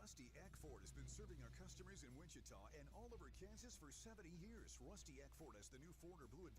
Rusty Eck Ford has been serving our customers in Wichita and all over Kansas for 70 years. Rusty Eck Ford has the new Ford or Blue.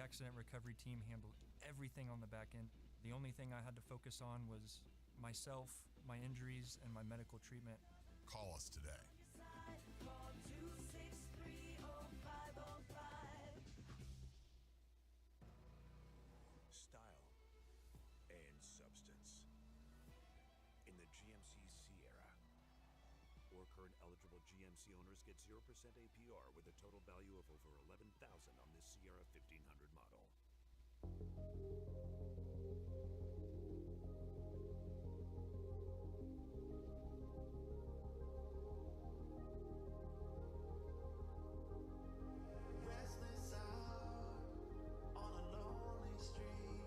accident recovery team handled everything on the back end. The only thing I had to focus on was myself, my injuries, and my medical treatment. Call us today. Style and substance. In the GMC Sierra, or current eligible GMC owners get 0% APR with a total value of over $11,000 on this Sierra 1500 model. Restless out on a lonely street.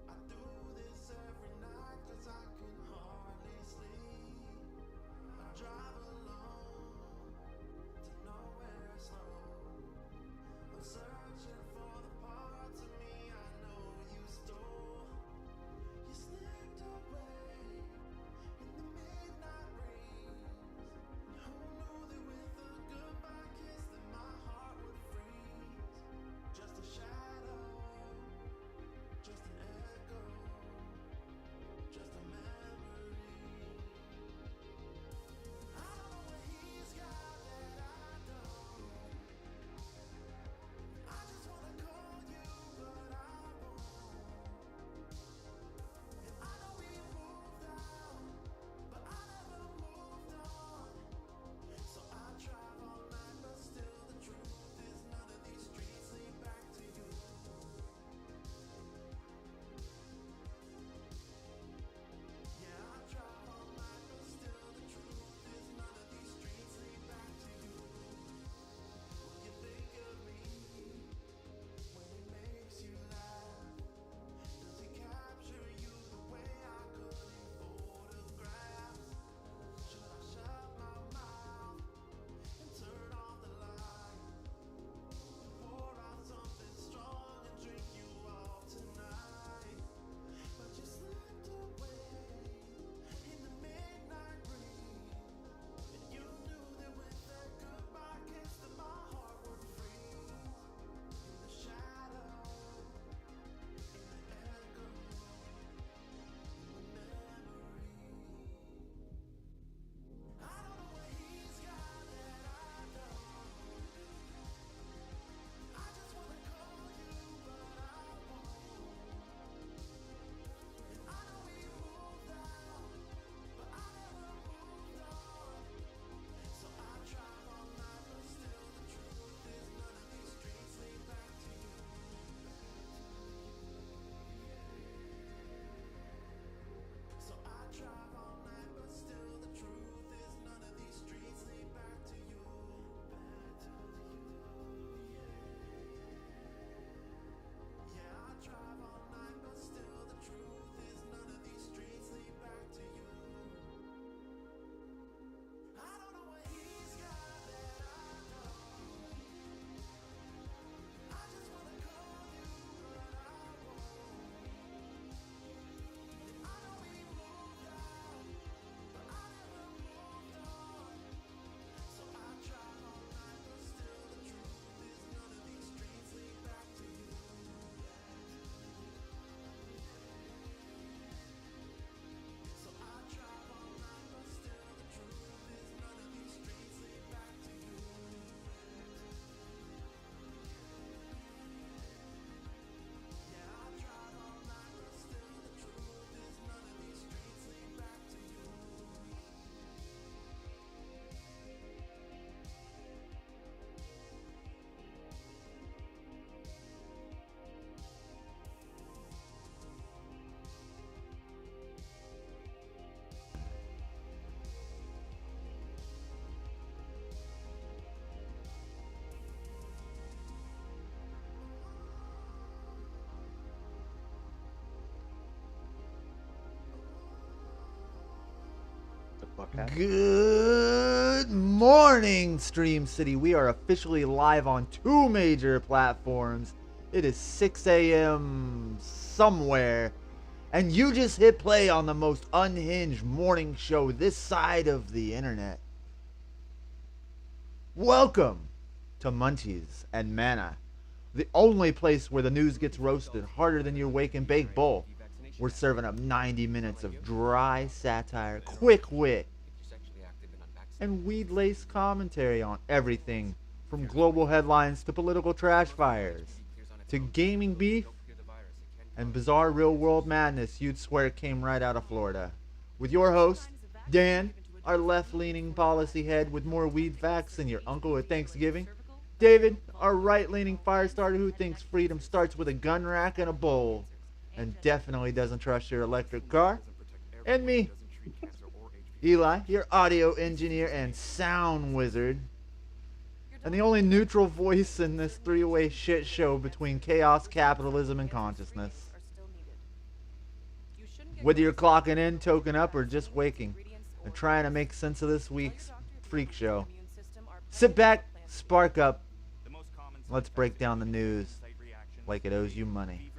I do this every night 'cause I can hardly sleep. I drive alone to nowhere slow. I'm searching for the parts of me I know you stole. You slipped away in the midnight breeze. Who knew that with a goodbye kiss that my heart would freeze? Just a shadow, just an echo, just a memory. I don't know what he's got that I don't. I just wanna call you, but I won't. And I know we moved out, but I never moved on. So I drive all night, but still the truth is none of these streets lead back to you. Yeah, I drive all night, but still the truth is none of these streets lead back to you. Will you think of me when it makes you laugh? Does it capture you the way I couldn't photograph? Should I shut my mouth and turn off the light? Pour out something strong and drink you all tonight. But you slipped away in the midnight breeze. And you knew that with that goodbye kiss that my heart would freeze. In the shadow, in the echo, in the memory. I don't know what he's got that I don't. I just wanna call you, but I won't. And I know we moved out, but I never moved on. So I drive all night, but still the truth is none of these streets lead back to you. So I drive all night, but still the truth is none of these streets lead back to you. Yeah, I drive all night, but still the truth is none of these streets lead back to you. I don't know what he's got that I don't. I just wanna call you, but I won't. And I know we moved out, but I never moved on. So I drive all night, but still the truth is none of these streets lead back to you. So I drive all night, but still the truth is none of these streets lead back to you. Yeah, I drive all night, but still the truth is none of these streets lead back to you. Good morning, Stream City. We are officially live on 2 major platforms. It is 6 a.m. somewhere, and you just hit play on the most unhinged morning show this side of the internet. Welcome to Munchies and Mana. The only place where the news gets roasted harder than your wake and bake bowl. We're serving up 90 minutes of dry satire, quick wit, and weed-laced commentary on everything from global headlines to political trash fires to gaming beef and bizarre real-world madness you'd swear came right out of Florida. With your host, Dan, our left-leaning policy head with more weed facts than your uncle at Thanksgiving. David, our right-leaning fire starter who thinks freedom starts with a gun rack and a bowl, and definitely doesn't trust your electric car. And me, Eli, your audio engineer and sound wizard, and the only neutral voice in this three-way shit show between chaos, capitalism, and consciousness. Whether you're clocking in, toking up, or just waking and trying to make sense of this week's freak show, sit back, spark up, let's break down the news like it owes you money.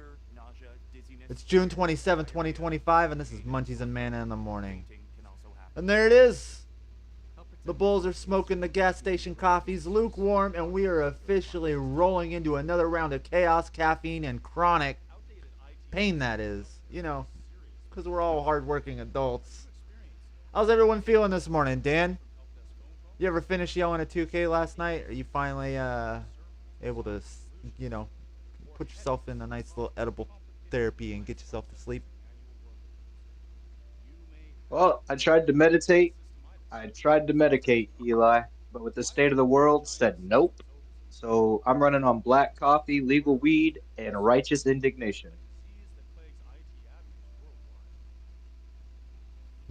It's June 27, 2025, and this is Munchies and Mana in the morning. And there it is. The Bulls are smoking the gas station coffees lukewarm, and we are officially rolling into another round of chaos, caffeine, and chronic pain, that is. You know, because we're all hardworking adults. How's everyone feeling this morning, Dan? You ever finish yelling at 2K last night? Are you finally able to, you know, put yourself in a nice little edible therapy and get yourself to sleep? Well, I tried to meditate. I tried to medicate, Eli, but with the state of the world, said nope. So I'm running on black coffee, legal weed, and righteous indignation.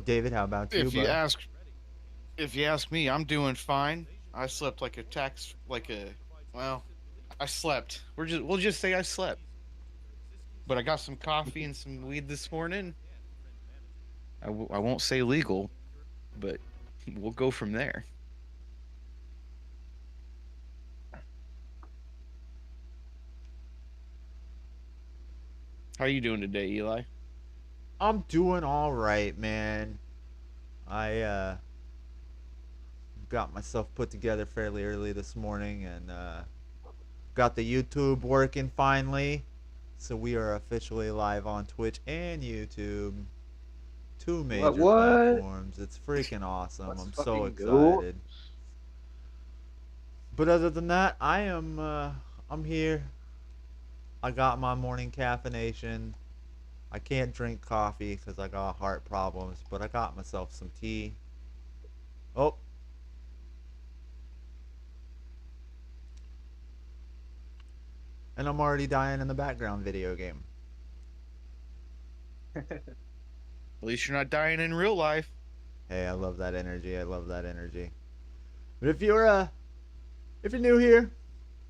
David, how about you, If you bud? ask, if you ask me, I'm doing fine. I slept well, I slept. We'll just say I slept. But I got some coffee and some weed this morning. I won't say legal, but we'll go from there. How are you doing today, Eli? I'm doing all right, man. I got myself put together fairly early this morning and got the YouTube working finally. So we are officially live on Twitch and YouTube. Two major What? platforms. It's freaking awesome. Let's I'm so fucking go. excited. But other than that, I'm here. I got my morning caffeination. I can't drink coffee because I got heart problems, but I got myself some tea. Oh. And I'm already dying in the background video game. At least you're not dying in real life. Hey, I love that energy. I love that energy. But if you're new here,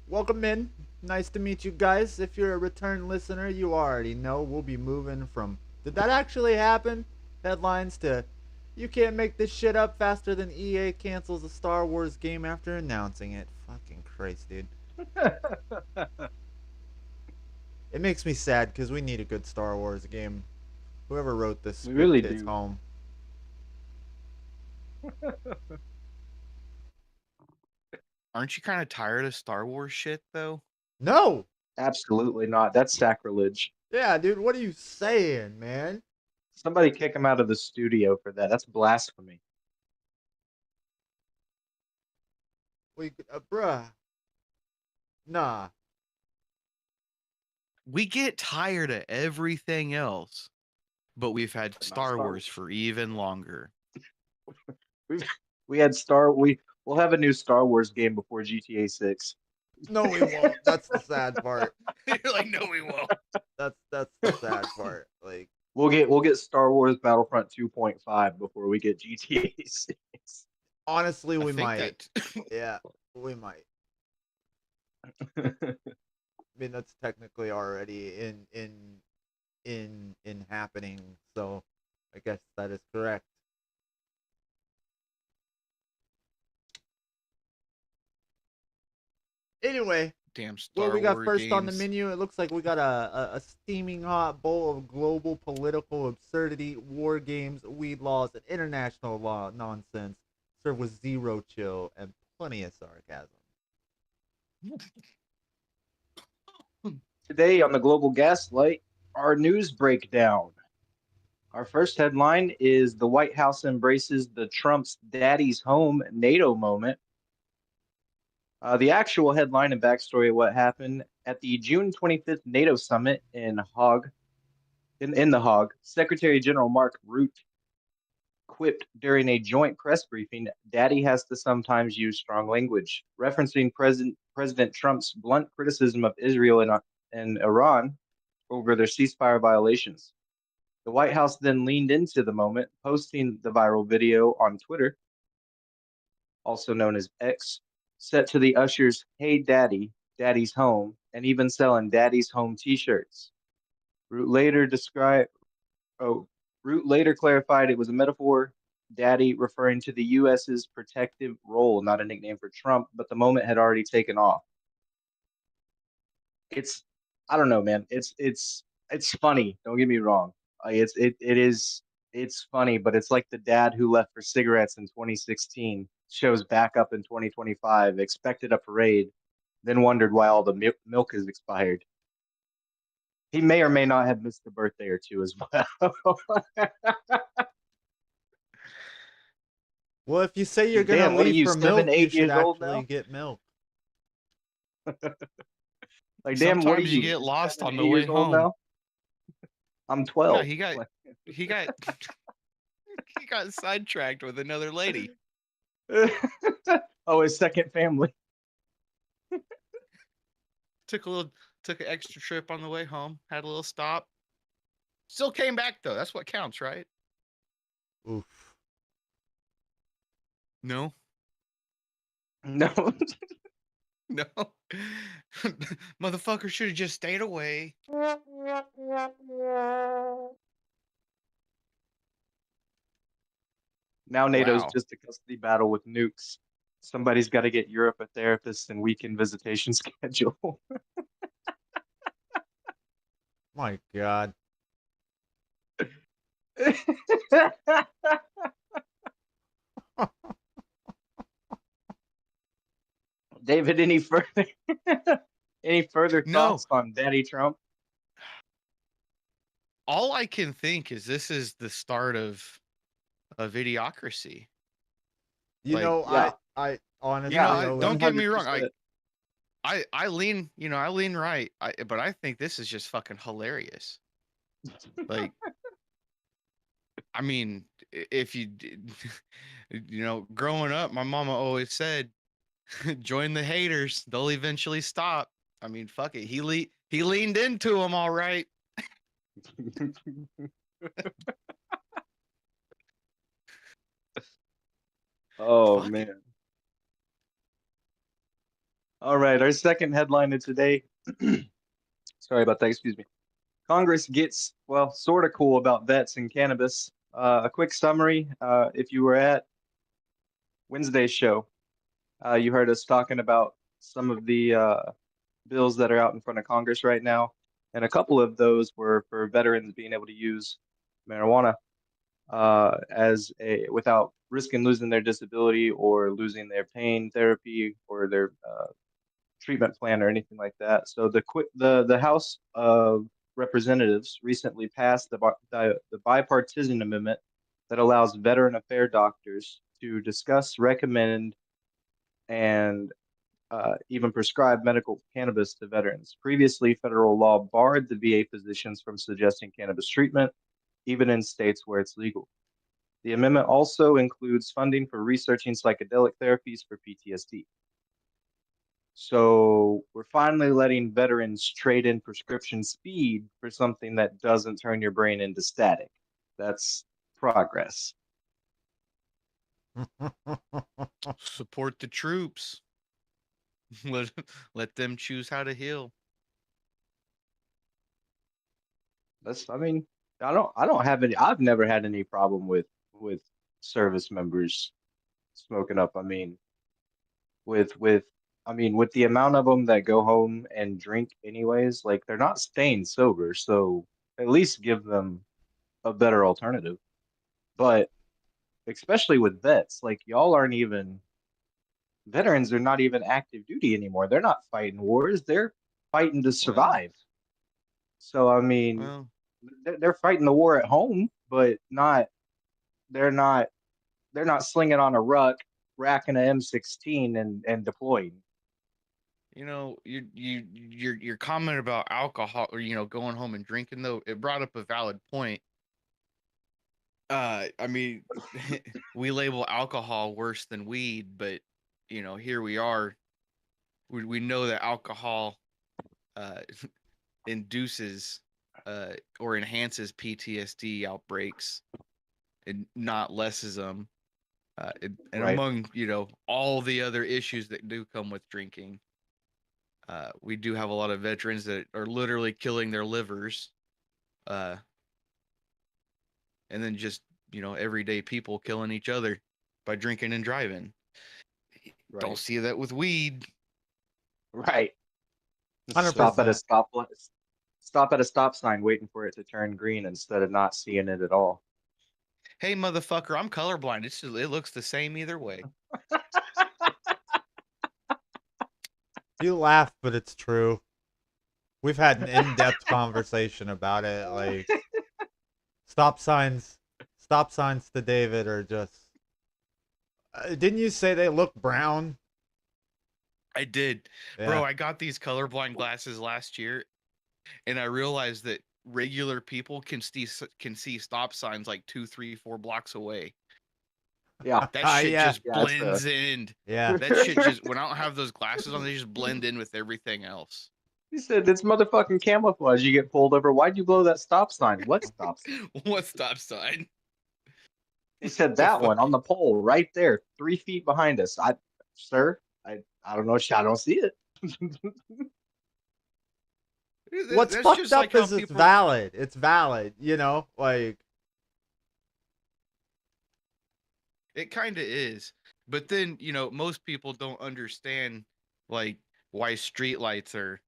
welcome in. Nice to meet you guys. If you're a return listener, you already know we'll be moving from "Did that actually happen?" headlines to "You can't make this shit up" faster than EA cancels a Star Wars game after announcing it. Fucking Christ, dude. It makes me sad because we need a good Star Wars game. Whoever wrote this We script really is do. home. Aren't you kind of tired of Star Wars shit, though? No! Absolutely not. That's sacrilege. Yeah, dude, what are you saying, man? Somebody kick him out of the studio for that. That's blasphemy. Bruh. Nah. We get tired of everything else, but we've had About Star Star Wars for even longer. We'll have a new Star Wars game before GTA 6. No, we won't. That's the sad part. You're like, no, we won't. That's the sad part. Like, We'll get Star Wars Battlefront 2.5 before we get GTA 6. honestly, I we think might. that Yeah, we might. I mean, that's technically already in happening. So, I guess that is correct. Anyway, damn what Star we got Wars first games. on the menu? It looks like we got a steaming hot bowl of global political absurdity, war games, weed laws, and international law nonsense, served with zero chill and plenty of sarcasm. Today on the Global Gaslight, our news breakdown. Our first headline is the White House embraces the Trump's daddy's home NATO moment. The actual headline and backstory of what happened at the June 25th NATO summit in The Hague, Secretary General Mark Rutte quipped during a joint press briefing, "Daddy has to sometimes use strong language," referencing President Trump's blunt criticism of Israel and Iran over their ceasefire violations. The White House then leaned into the moment, posting the viral video on Twitter, also known as X, set to the ushers, "Hey Daddy, Daddy's home," and even selling Daddy's home t-shirts. Root later described oh, Root later clarified it was a metaphor, Daddy referring to the US's protective role, not a nickname for Trump, but the moment had already taken off. It's I don't know, man. It's funny. Don't get me wrong. It's funny, but it's like the dad who left for cigarettes in 2016 shows back up in 2025, expected a parade, then wondered why all the milk is expired. He may or may not have missed a birthday or two as well. Well, if you say you're Damn, gonna what are leave you, for seven, milk, you 8 should years old actually now? get milk. Like, damn, what are Sometimes you you? get You're lost 7, on the 8 way years old home. now? I'm No, 12. he got he got sidetracked with another lady. Oh, his second family. Took an extra trip on the way home. Had a little stop. Still came back though. That's what counts, right? Oof. No, No. no. Motherfucker should have just stayed away. Now NATO's Wow. just a custody battle with nukes. Somebody's got to get Europe a therapist and weaken visitation schedule. My God. David, any further No, thoughts on Daddy Trump? all I can think is this is the start of idiocracy. You Like, know, Yeah, I yeah, honestly don't get me wrong. 100%. I lean, I lean right. But I think this is just fucking hilarious. Like, I mean, if you, growing up, my mama always said, "Join the haters; they'll eventually stop." I mean, fuck it. He leaned into them, all right. Oh Fuck it. man. All right, our second headline of today. Sorry about that, excuse me. Congress gets, well, sort of cool about vets and cannabis. A quick summary, if you were at Wednesday's show, you heard us talking about some of the bills that are out in front of Congress right now, and a couple of those were for veterans being able to use marijuana as a without risking losing their disability or losing their pain therapy or their treatment plan or anything like that. So the House of Representatives recently passed the bipartisan amendment that allows veteran affair doctors to discuss, recommend, and even prescribe medical cannabis to veterans. Previously, federal law barred the VA physicians from suggesting cannabis treatment, even in states where it's legal. The amendment also includes funding for researching psychedelic therapies for PTSD. So we're finally letting veterans trade in prescription speed for something that doesn't turn your brain into static. That's progress. Support the troops. let let them choose how to heal. I mean, I don't have any. I've never had any problem with service members smoking up. With with the amount of them that go home and drink anyways, like they're not staying sober, so at least give them a better alternative. But especially with vets, like y'all aren't even veterans are not even active duty anymore. They're not fighting wars. fighting to survive. So I mean, Well, they're fighting the war at home, but not they're not they're not slinging on a ruck, racking an M16 and deploying. you know, your comment about alcohol or going home and drinking though, it brought up a valid point. I mean, we label alcohol worse than weed, but here we are. We know that alcohol uh induces or enhances PTSD outbreaks and not lesses them. And Right. among all the other issues that do come with drinking, we do have a lot of veterans that are literally killing their livers, uh, and then just everyday people killing each other by drinking and driving. Don't Right. see that with weed. Right. Stop at a 100%. stoplight. Stop at a stop sign waiting for it to turn green instead of not seeing it at all. Hey, motherfucker, I'm colorblind. It looks the same either way. You laugh, but it's true. We've had an in-depth conversation about it. Like stop signs, stop signs to David are just. Didn't you say they look brown? I did, Yeah. bro. I got these colorblind glasses last year, and I realized that regular people can see stop signs like 2, 3, 4 blocks away. Yeah. That shit Yeah. just Yeah. blends in. Yeah. That shit just when I don't have those glasses on, they just blend in with everything else. He said it's motherfucking camouflage. You get pulled over. Why'd you blow that stop sign? What stop sign? What stop sign? He said The that fuck? one on the pole right there, 3 feet behind us. Sir, I don't know. I don't see it. What's That's fucked just like up how is it's people. valid. It's valid, like It kind of is, but then most people don't understand like why streetlights are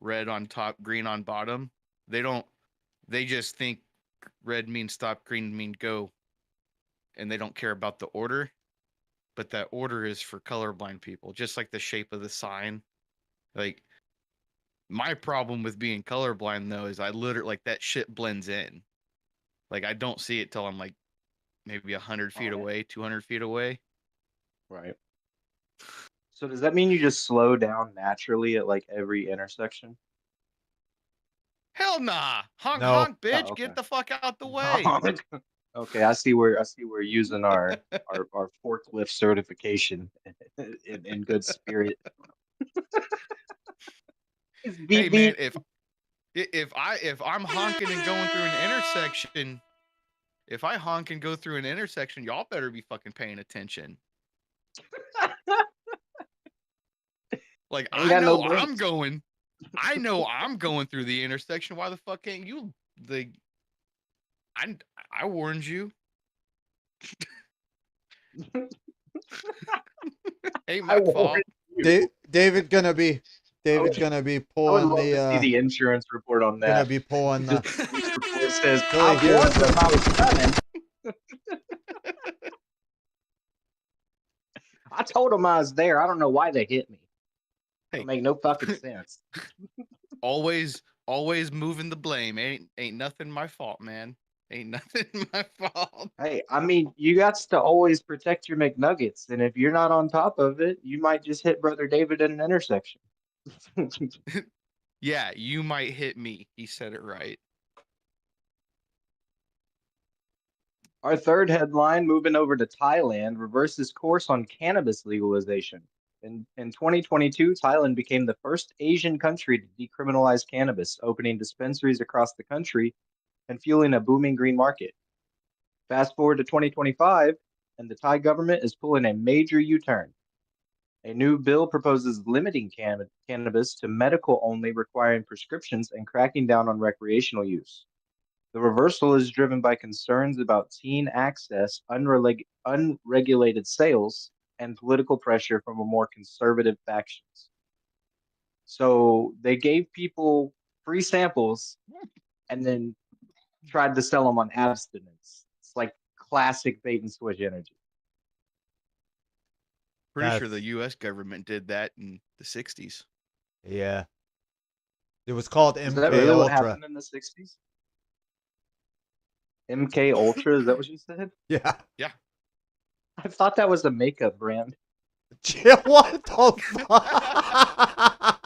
red on top, green on bottom. They don't. They just think red means stop, green mean go, and they don't care about the order. But that order is for colorblind people, just like the shape of the sign. Like my problem with being colorblind though is I literally like that shit blends in. Like I don't see it till I'm like maybe 100 feet On it. away, 200 feet away. Right. So does that mean you just slow down naturally at like every intersection? Hell nah, honk no. honk, bitch, Oh, get okay. the fuck out the way. Okay, I see we're using our forklift certification in good spirit. It's Hey beep man, beep. if I'm honking and going through an intersection, if I honk and go through an intersection, y'all better be fucking paying attention. Like Ain't got no brakes. I know I'm going through the intersection. Why the fuck ain't you? The I I warned you. Ain't I my warned fault. you. David gonna be I David would, gonna be I would pulling love to see the the insurance report on gonna that. be pulling Just the the police report says, Billy I hears warned the them I was coming. I told them I was there. I don't know why they hit me. Don't Hey, make no fucking sense. always moving the blame. Ain't nothing my fault, man. Ain't nothing my fault. Hey, I mean, you got to always protect your McNuggets, and if you're not on top of it, you might just hit Brother David at an intersection. Yeah, you might hit me. He said it right. Our third headline, moving over to Thailand, reverses course on cannabis legalization. In 2022, Thailand became the first Asian country to decriminalize cannabis, opening dispensaries across the country and fueling a booming green market. Fast forward to 2025, and the Thai government is pulling a major U turn. A new bill proposes limiting cannabis to medical only, requiring prescriptions and cracking down on recreational use. The reversal is driven by concerns about teen access, unregulated sales, and political pressure from a more conservative factions. So they gave people free samples and then tried to sell them on abstinence. It's like classic bait and switch energy. Pretty sure the that's U.S. government did that in the '60s. Yeah. It was called Is that MK really what Ultra. happened in the 60s? MK Ultra, is that what you said? Yeah. Yeah. I thought that was a makeup brand. What the fuck?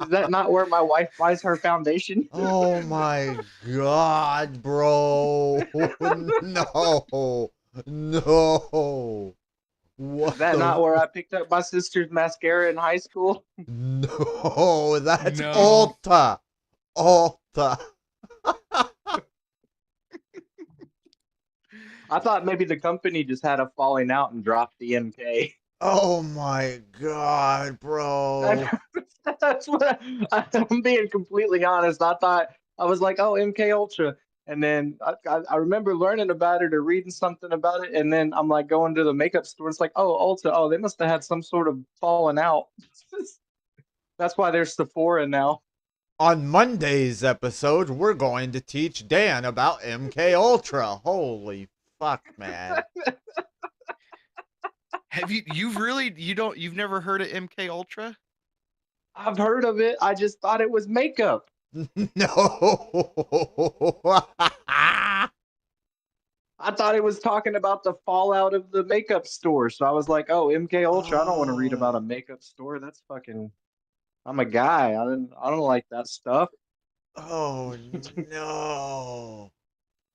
Is that not where my wife buys her foundation? Oh my god, bro. No. No. What Is that the not where I picked up my sister's mascara in high school? No, that's No. Ulta. Ulta. I thought maybe the company just had a falling out and dropped the MK. Oh my god, bro. That's what I'm being completely honest. I was like, oh, MK Ultra, and then I remember learning about it or reading something about it, and then I'm like going to the makeup store. It's like, oh, Ulta. Oh, they must have had some sort of falling out. That's why there's Sephora now. On Monday's episode, we're going to teach Dan about MK Ultra. Holy fuck, man. You've never heard of MK Ultra? I've heard of it. I just thought it was makeup. No. I thought it was talking about the fallout of the makeup store. So I was like, oh, MK Ultra. I don't want to read about a makeup store. That's fucking. I'm a guy. I don't like that stuff. Oh no.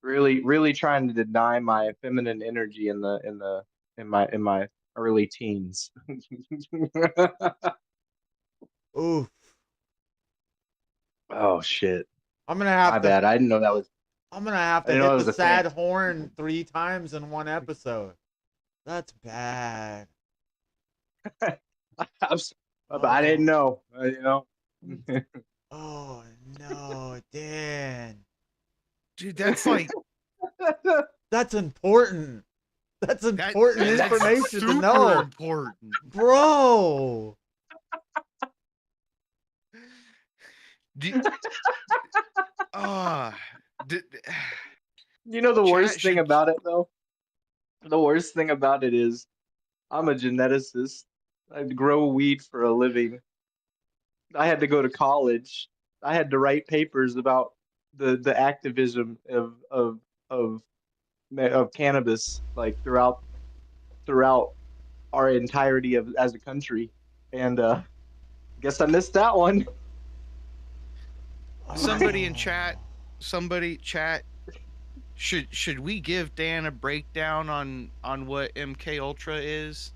Really trying to deny my feminine energy in my early teens. Oof. Oh shit. I'm gonna My have to bad. I didn't know that was I'm gonna have I to didn't know hit it was the a thing. sad horn 3 times in one episode. That's bad. I didn't know. You know. Oh no, Dan. Dude, that's like That's important. That's important that's information to super know. important. Bro. Do, uh, d- You know the Chat worst thing should- about it though? The worst thing about it is I'm a geneticist. I grow weed for a living. I had to go to college. I had to write papers about the activism of of cannabis like throughout our entirety of as a country. And guess I missed that one. somebody in chat, should we give Dan a breakdown on what MK Ultra is,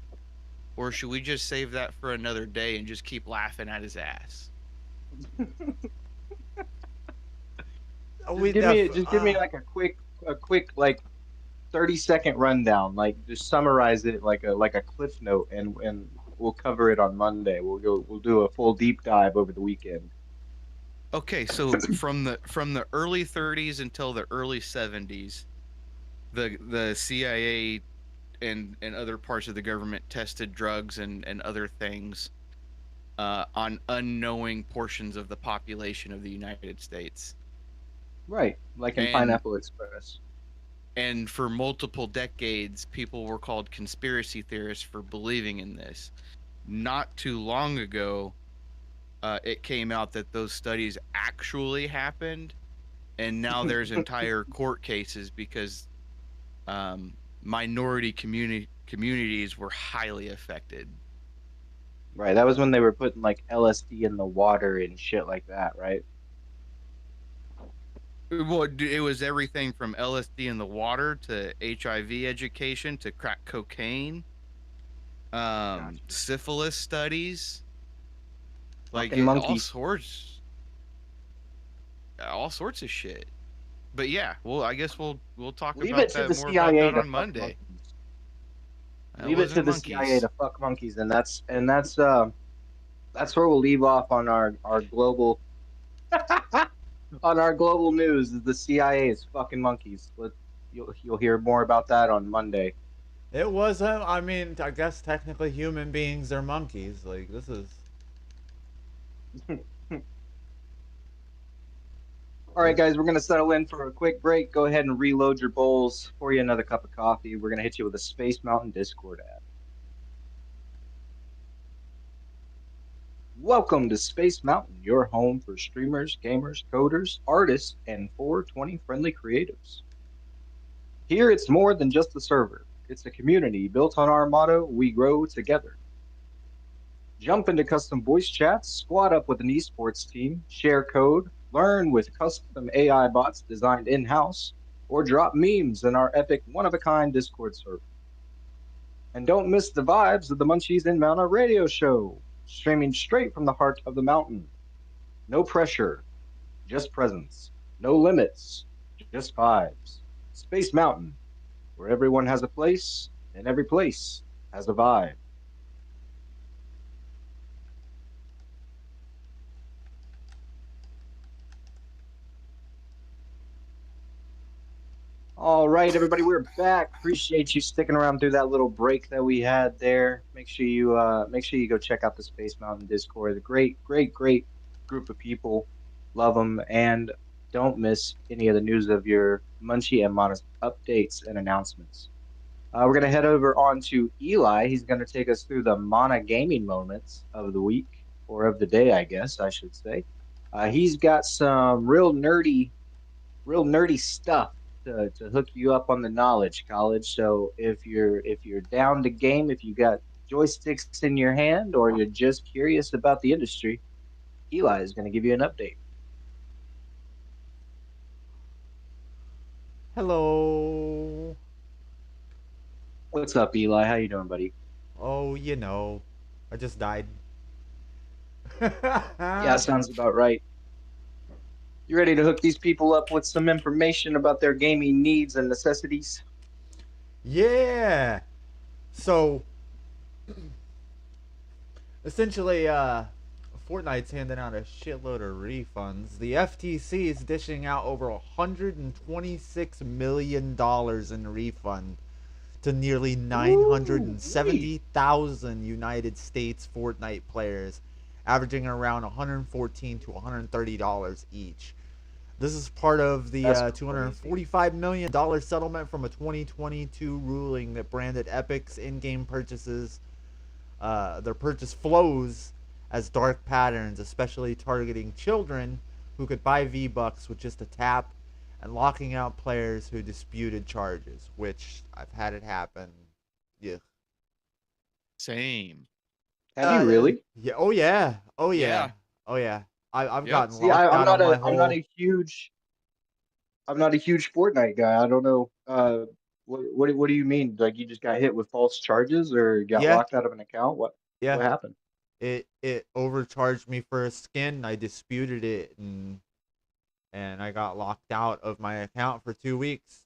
or should we just save that for another day and just keep laughing at his ass? Just give me like a quick like 30-second rundown. Like just summarize it like a cliff note, and we'll cover it on Monday. We'll do a full deep dive over the weekend. Okay, so from the early 30s until the early 70s, the CIA and other parts of the government tested drugs and other things on unknowing portions of the population of the United States. Right, like in And- Pineapple Express. And for multiple decades, people were called conspiracy theorists for believing in this. Not too long ago, it came out that those studies actually happened, and now there's entire court cases because minority communities were highly affected. Right, that was when they were putting like LSD in the water and shit like that, right? Well, it was everything from LSD in the water to HIV education to crack cocaine, Gotcha. syphilis studies, like Fucking monkey. all sorts of shit. But yeah, well, I guess we'll talk Leave about it to that the more CIA about that to on fuck Monday. monkeys. That Leave it to wasn't the monkeys. CIA to fuck monkeys, and that's where we'll leave off on our global on our global news. Is the CIA is fucking monkeys. You'll hear more about that on Monday. It was I mean, I guess technically human beings are monkeys. Like this is All right, guys, we're gonna settle in for a quick break. Go ahead and reload your bowls. Pour you another cup of coffee. We're gonna hit you with a Space Mountain Discord ad. Welcome to Space Mountain, your home for streamers, gamers, coders, artists, and 420 friendly creatives. Here it's more than just a server. It's a community built on our motto, we grow together. Jump into custom voice chats, squad up with an esports team, share code, learn with custom AI bots designed in-house, or drop memes in our epic one-of-a-kind Discord server. And don't miss the vibes of the Munchies and Mana radio show, streaming straight from the heart of the mountain. No pressure, just presence. No limits, just vibes. Space Mountain, where everyone has a place and every place has a vibe. All right, everybody, we're back. Appreciate you sticking around through that little break that we had there. Make sure you go check out the Space Mountain Discord. A great group of people. Love them, and don't miss any of the news of your Munchie and Mana updates and announcements. We're gonna head over on to Eli. He's gonna take us through the Mana gaming moments of the week or of the day, I guess I should say. He's got some real nerdy stuff to hook you up on the knowledge, college. So if you're down to game, if you got joysticks in your hand, or you're just curious about the industry, Eli is going to give you an update. Hello. What's up, Eli? How you doing, buddy? Oh, I just died. Yeah, sounds about right. You ready to hook these people up with some information about their gaming needs and necessities? Yeah. So, essentially, Fortnite's handing out a shitload of refunds. The FTC is dishing out over $126 million in refund to nearly 970,000 United States Fortnite players, averaging around $114 to $130 each. This is part of the $245 million settlement from a 2022 ruling that branded Epic's in-game purchases, their purchase flows, as dark patterns, especially targeting children who could buy V-Bucks with just a tap, and locking out players who disputed charges, which I've had it happen. Yeah. Same. Have you really? Yeah. Oh yeah. Oh yeah. Yeah. Oh yeah. I've Yep. gotten See, locked I'm out not on my a whole. I'm not a huge Fortnite guy. I don't know. What do you mean? Like you just got hit with false charges or got Yeah. locked out of an account? Yeah. What happened? It overcharged me for a skin. I disputed it, and I got locked out of my account for 2 weeks.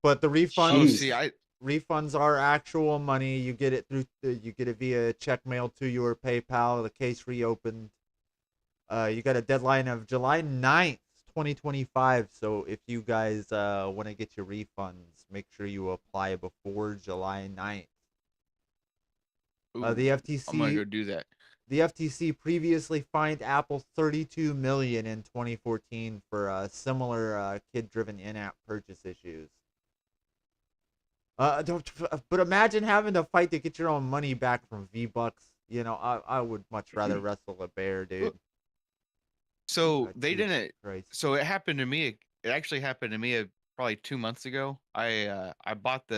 But the Oh, refunds see, refunds are actual money. You get it via check mail to your PayPal. The case reopened. You got a deadline of July 9th, 2025. So if you guys want to get your refunds, make sure you apply before July 9th. ooh, The I'm gonna FTC go do that. the FTC previously fined Apple $32 million in 2014 for similar kid-driven in-app purchase issues. But imagine having to fight to get your own money back from V-Bucks. I would much rather wrestle a bear, dude. So God, they Jesus didn't. Christ. So it happened to me. It actually happened to me probably 2 months ago. I bought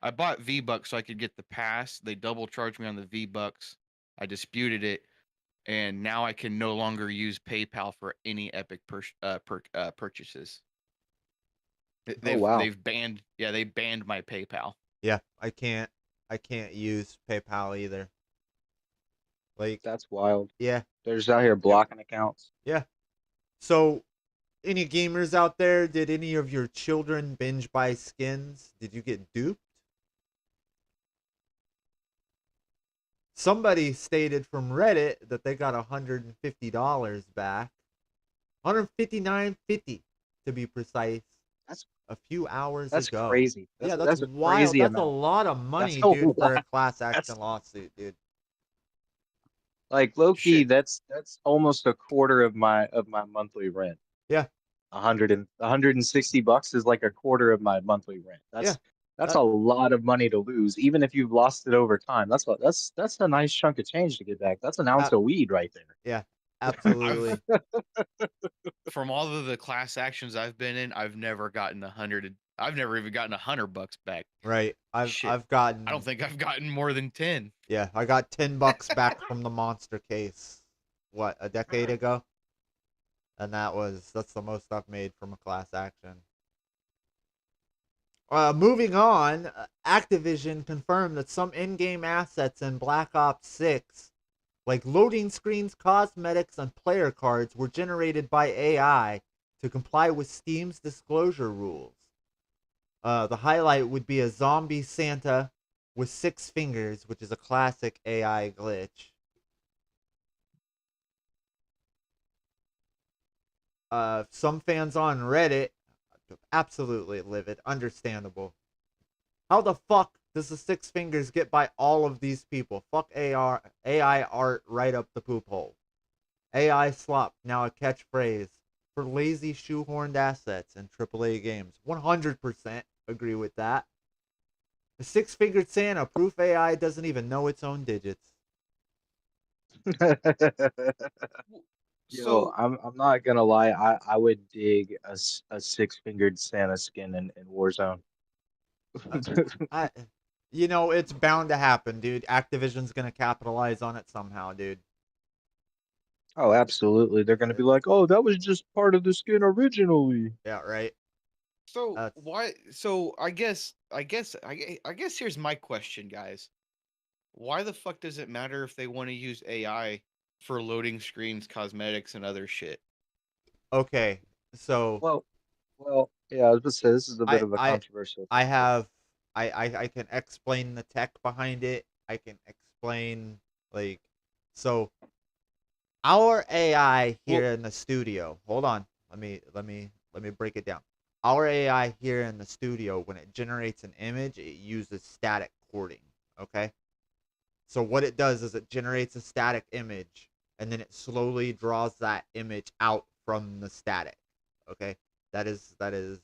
I bought V-Bucks so I could get the pass. They double charged me on the V-Bucks. I disputed it, and now I can no longer use PayPal for any Epic purchases. Oh wow. They banned my PayPal. Yeah, I can't use PayPal either. Like, That's wild. yeah, They're just out here blocking accounts. yeah. So, any gamers out there, did any of your children binge buy skins? Did you get duped? Somebody stated from Reddit that they got $150 back. $159.50 to be precise. That's a few hours That's ago. crazy. Yeah, That's that's a wild. crazy That's a amount. lot of money, That's a dude, for a lot. class action That's lawsuit, dude. like low key. Shit. That's almost a quarter of my monthly rent. Yeah. $160 is like a quarter of my monthly rent. Yeah. That's That, a lot of money to lose, even if you've lost it over time. That's a nice chunk of change to get back. That's an ounce uh, of weed right yeah, I've absolutely. from all of the class actions I've been in, I've never gotten I've never even gotten $100 back. Right. Shit. I've I don't gotten, think I've gotten more than 10. yeah, I got $10 back from the monster case. What, a decade ago? And that's the most I've made from a class action. Moving on, Activision confirmed that some in-game assets in Black Ops 6, like loading screens, cosmetics, and player cards, were generated by AI to comply with Steam's disclosure rules. The highlight would be a zombie Santa with 6 fingers, which is a classic AI glitch. Some fans on Reddit, absolutely livid, understandable. How the fuck does the 6 fingers get by all of these people? Fuck AI art right up the poop hole. AI slop, now a catchphrase for lazy shoehorned assets in AAA games. 100% agree with that. The 6 fingered Santa, proof AI doesn't even know its own digits. there. Yo, So, I'm not gonna lie. I would dig a 6 fingered Santa skin in Warzone. Uh, I, it's bound to happen, dude. Activision's gonna capitalize on it somehow, dude. Oh, absolutely. They're gonna be like, oh, that was just part of the skin originally. Yeah, right. so That's why? So I guess here's my question, guys. Why the fuck does it matter if they want to use AI for loading screens, cosmetics, and other shit? okay. So Well, yeah, I was gonna say this is a bit I of a I controversial I topic. have I can explain the tech behind it. I can explain like so our AI Well, here in the studio. Hold on. Let me break it down. Our AI here in the studio, when it generates an image, it uses static coding. Okay. So what it does is it generates a static image and then it slowly draws that image out from the static. Okay? That is that is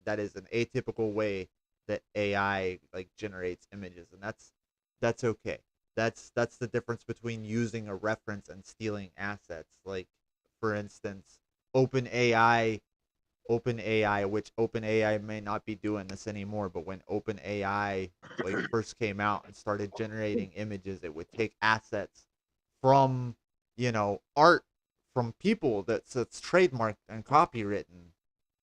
that is an atypical way that AI like generates images, and that's okay. That's the difference between using a reference and stealing assets. Like for instance, OpenAI OpenAI, which OpenAI may not be doing this anymore, but when OpenAI like first came out and started generating images, it would take assets from art from people that's trademarked and copywritten,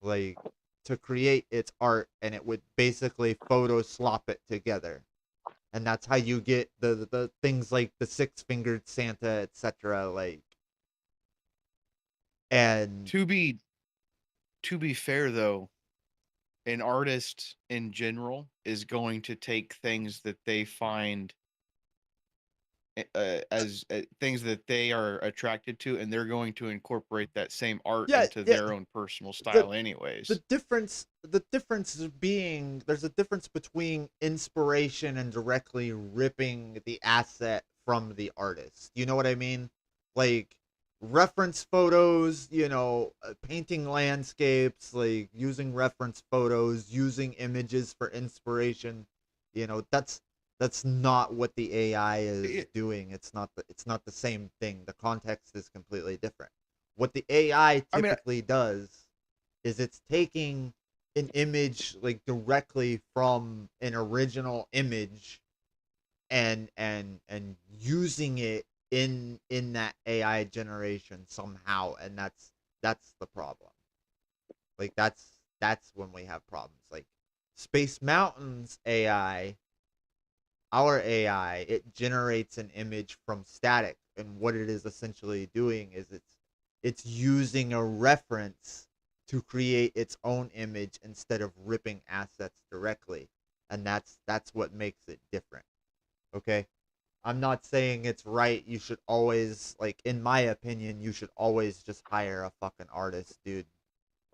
like to create its art, and it would basically photo slop it together, and that's how you get the things like the 6 fingered Santa, etc. Like and to be to be fair though, an artist in general is going to take things that they find as things that they are attracted to, and they're going to incorporate that same art yeah, into yeah, their own personal the style the anyways. difference being there's a difference between inspiration and directly ripping the asset from the artist. You know what I mean? Like reference photos, painting landscapes, like using reference photos, using images for inspiration. That's not what the AI is It, doing. It's not the same thing. The context is completely different. What the AI I mean, typically does is it's taking an image like directly from an original image and using it in that AI generation somehow, and that's the problem. Like that's when we have problems. Like Space Mountain's AI, our AI, it generates an image from static, and what it is essentially doing is it's using a reference to create its own image instead of ripping assets directly, and that's what makes it different. Okay, I'm not saying it's right. You should always, like, in my opinion, you should always just hire a fucking artist, dude.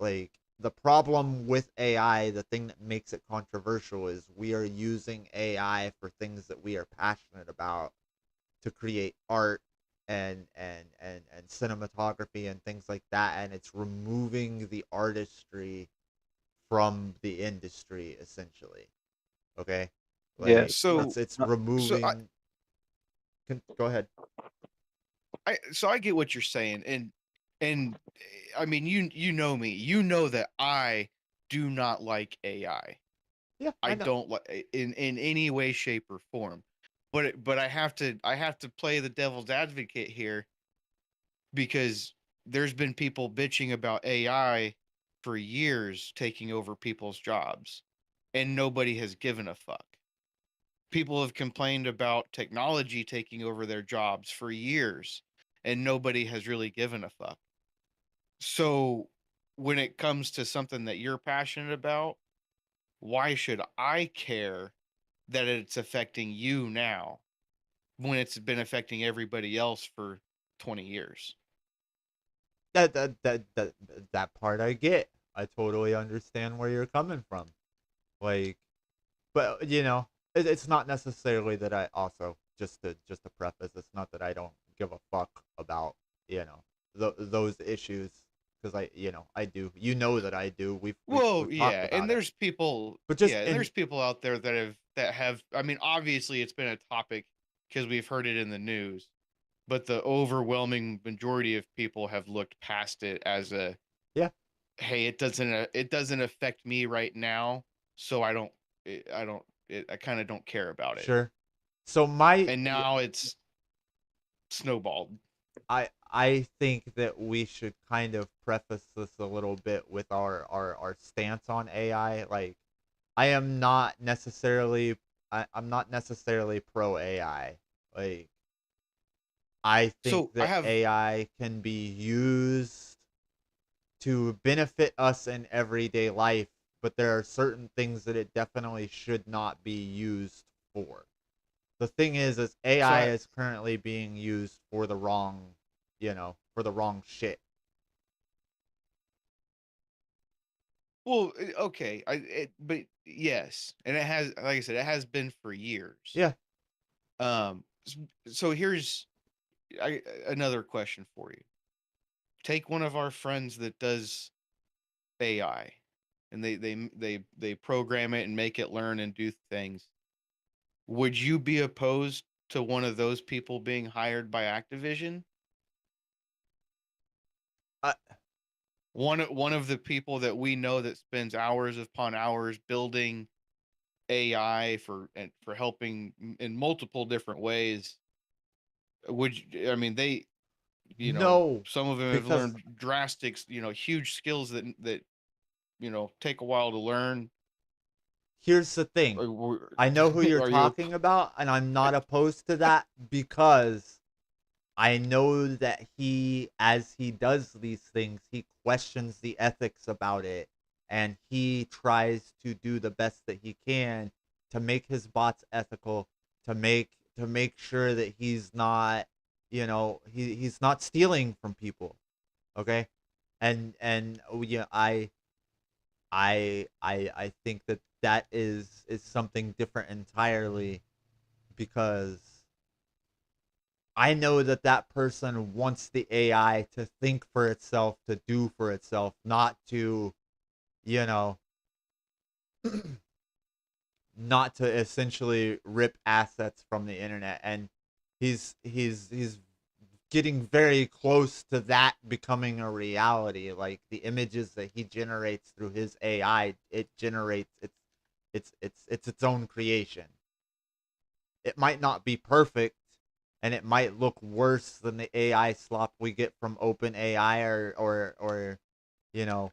Like, the problem with AI, the thing that makes it controversial is we are using AI for things that we are passionate about to create art and cinematography and things like that, and it's removing the artistry from the industry essentially. Okay, Yeah. like So it's No, removing. Go ahead. I get what you're saying, and I mean, you know me, you know that I do not like AI. Yeah, I I know. don't like in any way, shape, or form. But I have to play the devil's advocate here because there's been people bitching about AI for years taking over people's jobs, and nobody has given a fuck. People have complained about technology taking over their jobs for years, and nobody has really given a fuck. So when it comes to something that you're passionate about, why should I care that it's affecting you now when it's been affecting everybody else for 20 years? That part I get. I totally understand where you're coming from. Like, but it's not necessarily that I also just to preface, it's not that I don't give a fuck about those issues because I do. You know that I do. Well, We've talked yeah, and about it. there's people, But just yeah, and in there's people out there that have. I mean, obviously, it's been a topic because we've heard it in the news, but the overwhelming majority of people have looked past it as a, yeah, hey, it doesn't affect me right now, so I kind of don't care about it. sure. So my And yeah, now it's snowballed. I think that we should kind of preface this a little bit with our stance on AI. Like, I am not necessarily I'm not necessarily pro AI. Like, I think So I that have AI can be used to benefit us in everyday life, but there are certain things that it definitely should not be used for. The thing is so AI I is currently being used for the wrong, for the wrong shit. well, okay, but yes, and it has, like I said, it has been for years. Yeah. S- so here's another question for you. Take one of our friends that does AI, and they program it and make it learn and do things. Would you be opposed to one of those people being hired by Activision? Uh, One of the people that we know that spends hours upon hours building AI for helping in multiple different ways. I mean, no, some of them have because learned drastic, huge skills that take a while to learn. here's the thing. I know who you're Are you? talking about, and I'm not opposed to that because I know that as he does these things, he questions the ethics about it, and he tries to do the best that he can to make his bots ethical, to make sure that he's not, he's not stealing from people. Okay, and yeah, I think that that is something different entirely because I know that that person wants the AI to think for itself, to do for itself, not to, you know, not to essentially rip assets from the internet. And he's getting very close to that becoming a reality. Like, the images that he generates through his AI, it generates it's its own creation. It might not be perfect, and it might look worse than the AI slop we get from OpenAI or you know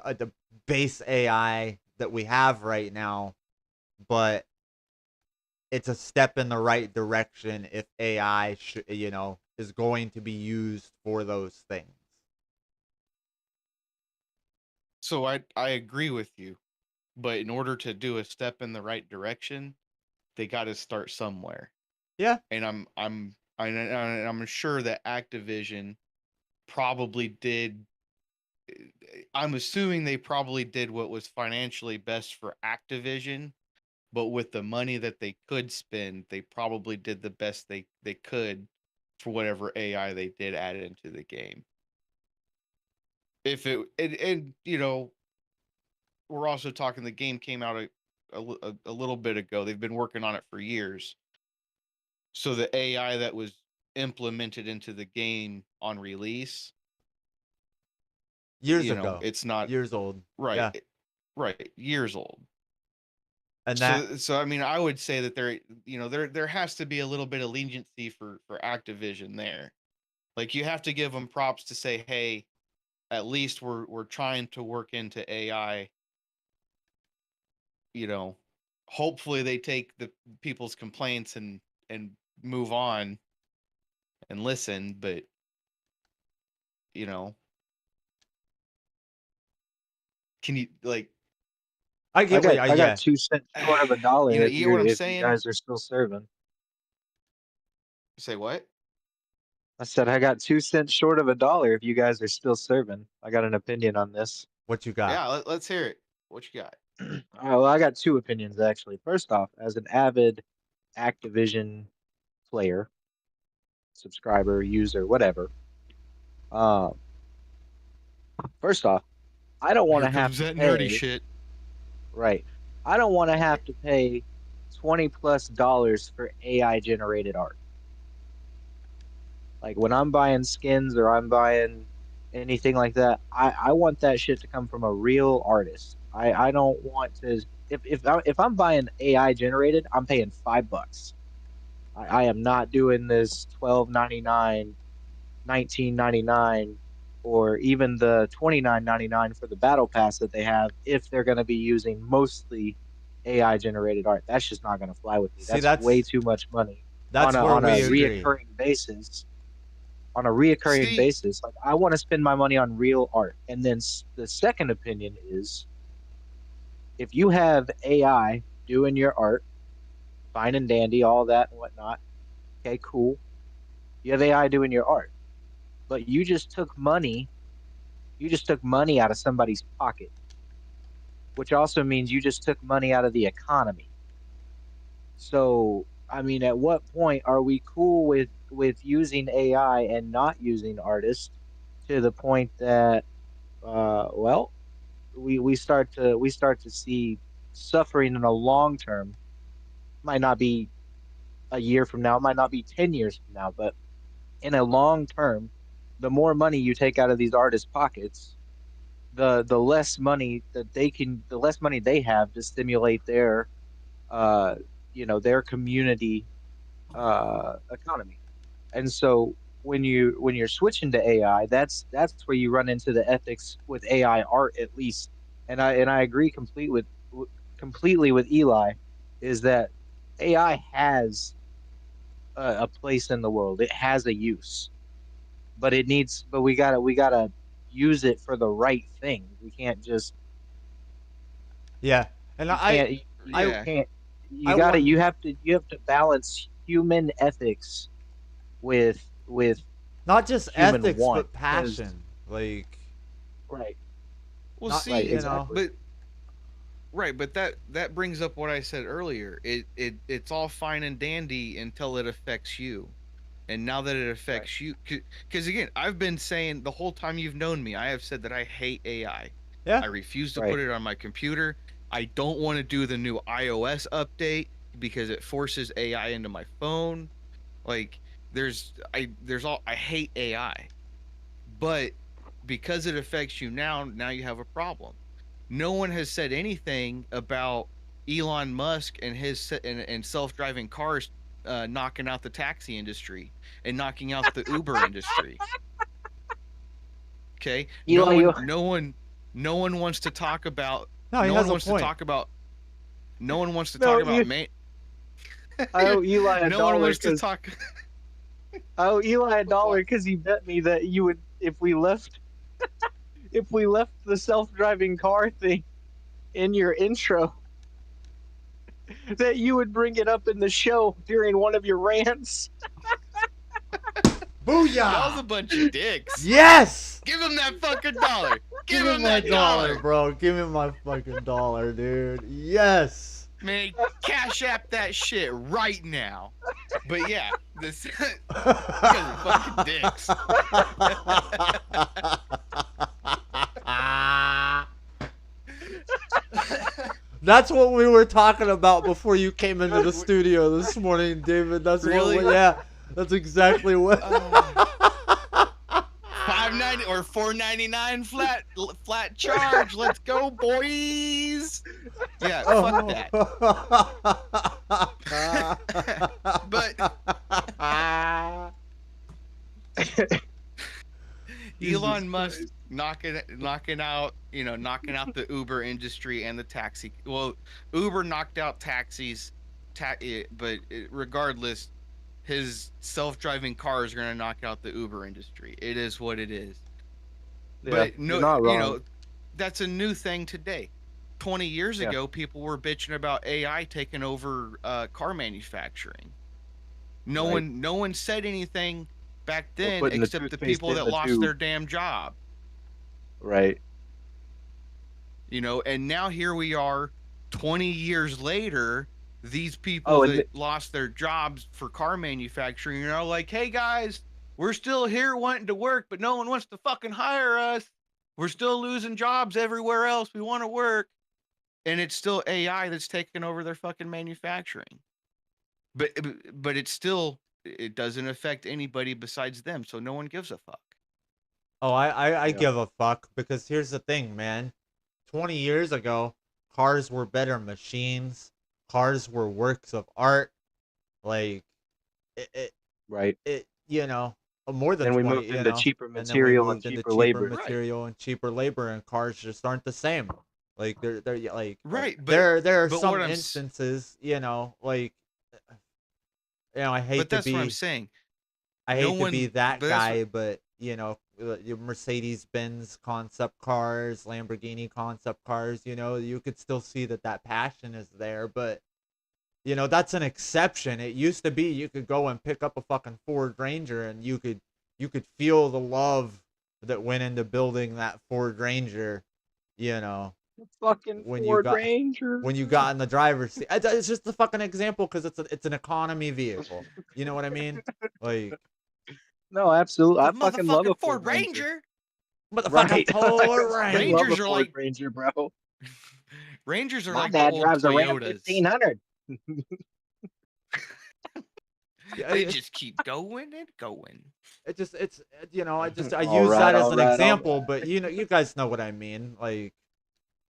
the base AI that we have right now, but it's a step in the right direction if AI is going to be used for those things. So I agree with you, but in order to do a step in the right direction, they got to start somewhere. Yeah, And I'm sure that Activision probably did. I'm assuming they probably did what was financially best for Activision, but with the money that they could spend, they probably did the best they could for whatever AI they did add into the game. If it and we're also talking, the game came out a little bit ago. They've been working on it for years. So the AI that was implemented into the game on release, Years you know, ago. it's not Years old. right, Yeah. right, years old. And that So I mean, I would say that there has to be a little bit of leniency for Activision there. Like you have to give them props to say, hey, at least we're trying to work into AI. You know, hopefully they take the people's complaints and move on and listen, but you know, can you like I I get got what I got yeah. 2 cents short of a dollar you get what I'm if you saying? guys are still serving. Say what? I said I got 2 cents short of a dollar if you guys are still serving. I got an opinion on this. What you got? Yeah, let's hear it. What you got? Well, I got 2 opinions actually. First off, as an avid Activision player, subscriber, user, whatever. Um, first off, I don't want Here to have comes to that nerdy pay. shit. Right. I don't want to have to pay $20+ for AI generated art. Like when I'm buying skins or I'm buying anything like that, I want that shit to come from a real artist. I don't want to if I'm buying AI generated, I'm paying $5. I am not doing this 12.99, 19.99, or even the 29.99 for the battle pass that they have if they're going to be using mostly AI generated art. That's just not going to fly with me. See, That's way too much money that's where on a we agree. reoccurring basis. On a reoccurring See, basis, like I want to spend my money on real art. And then the second opinion is if you have AI doing your art, fine and dandy, all that and whatnot. Okay, cool. You have AI doing your art, but you just took money. You just took money out of somebody's pocket, which also means you just took money out of the economy. So, I mean, at what point are we cool with using AI and not using artists to the point that, well, we start to see suffering in a long term. Might not be a year from now, it might not be 10 years from now, but in a long term, the more money you take out of these artists' pockets, the less money the less money they have to stimulate their uh their community economy. And so when you're switching to AI, that's where you run into the ethics with AI art at least. And I agree completely with Eli, is that AI has a place in the world. It has a use, but we gotta use it for the right thing. We can't just Yeah. And you can't you yeah, can't I want you have to balance human ethics with not just human ethics want but because passion. Like right well, not right see, exactly but right, but that brings up what I said earlier. It's all fine and dandy until it affects you. And now that it right affects you, because again, I've been saying the whole time you've known me, I have said that I hate AI. yeah. I refuse to put right it on my computer. I don't want to do the new iOS update because it forces AI into my phone. Like I hate AI. But because it affects you now you have a problem. No one has said anything about Elon Musk and and self-driving cars knocking out the taxi industry and knocking out the Uber industry. Okay? Eli you No one wants to talk about No, he no one has a wants to point. talk about no one wants to talk no about you man I owe Eli a no one dollar wants to because talk Eli a dollar because he bet me that you would if we left the self-driving car thing in your intro that you would bring it up in the show during one of your rants. Y'all's a Booyah! bunch of dicks. Yes! Give him that fucking dollar. Give Give me him my that dollar, dollar. bro. Give me my fucking dollar, dude. Yes. Man, cash app that shit right now. But yeah, this you guys are fucking dicks. That's what we were talking about before you came into the studio this morning, David. That's Really? yeah. That's exactly what. $5.90 or $4.99 flat charge. Let's go, boys. Yeah, fuck that. But Elon Musk knocking out the Uber industry and the taxi. Well, Uber knocked out taxis, but regardless, his self-driving cars are going to knock out the Uber industry. It is what it is. Yeah, But you're not wrong. that's a new thing today. 20 years ago, people were bitching about AI taking over car manufacturing. No one said anything back then putting the except the toothpaste people in that the lost tube. their damn job. Right. And now here we are 20 years later, these people that lost their jobs for car manufacturing are like, hey guys, we're still here wanting to work, but no one wants to fucking hire us. We're still losing jobs everywhere else. We want to work. And it's still AI that's taking over their fucking manufacturing. But it doesn't affect anybody besides them, so no one gives a fuck. Oh, I give a fuck because here's the thing, man. 20 years ago, cars were better machines. Cars were works of art. Like, Right. More than Then we 20, moved into cheaper and then we material and moved into cheaper cheaper labor. material and cheaper labor, and cars just aren't the same. Like, they're like, Right, there are but some what instances, like, I hate But to that's what I'm be, saying. I hate to be that but that's guy, but your Mercedes-Benz concept cars, Lamborghini concept cars, you could still see that passion is there, but that's an exception. It used to be you could go and pick up a fucking Ford Ranger and you could feel the love that went into building that Ford Ranger, Fucking when Ford Ranger. you got in the driver's seat. It's just a fucking example because it's an economy vehicle. You know what I mean? Like, No, absolutely. the I fucking love a motherfucking Ford Ranger. motherfucking Right. Ford I Ranger. love a Rangers are Ford like Ranger, bro. Rangers are My like the dad old drives a Ram Toyotas. 1500. Yeah, They just keep going and going. I use All that as an right. example, but you guys know what I mean. Like,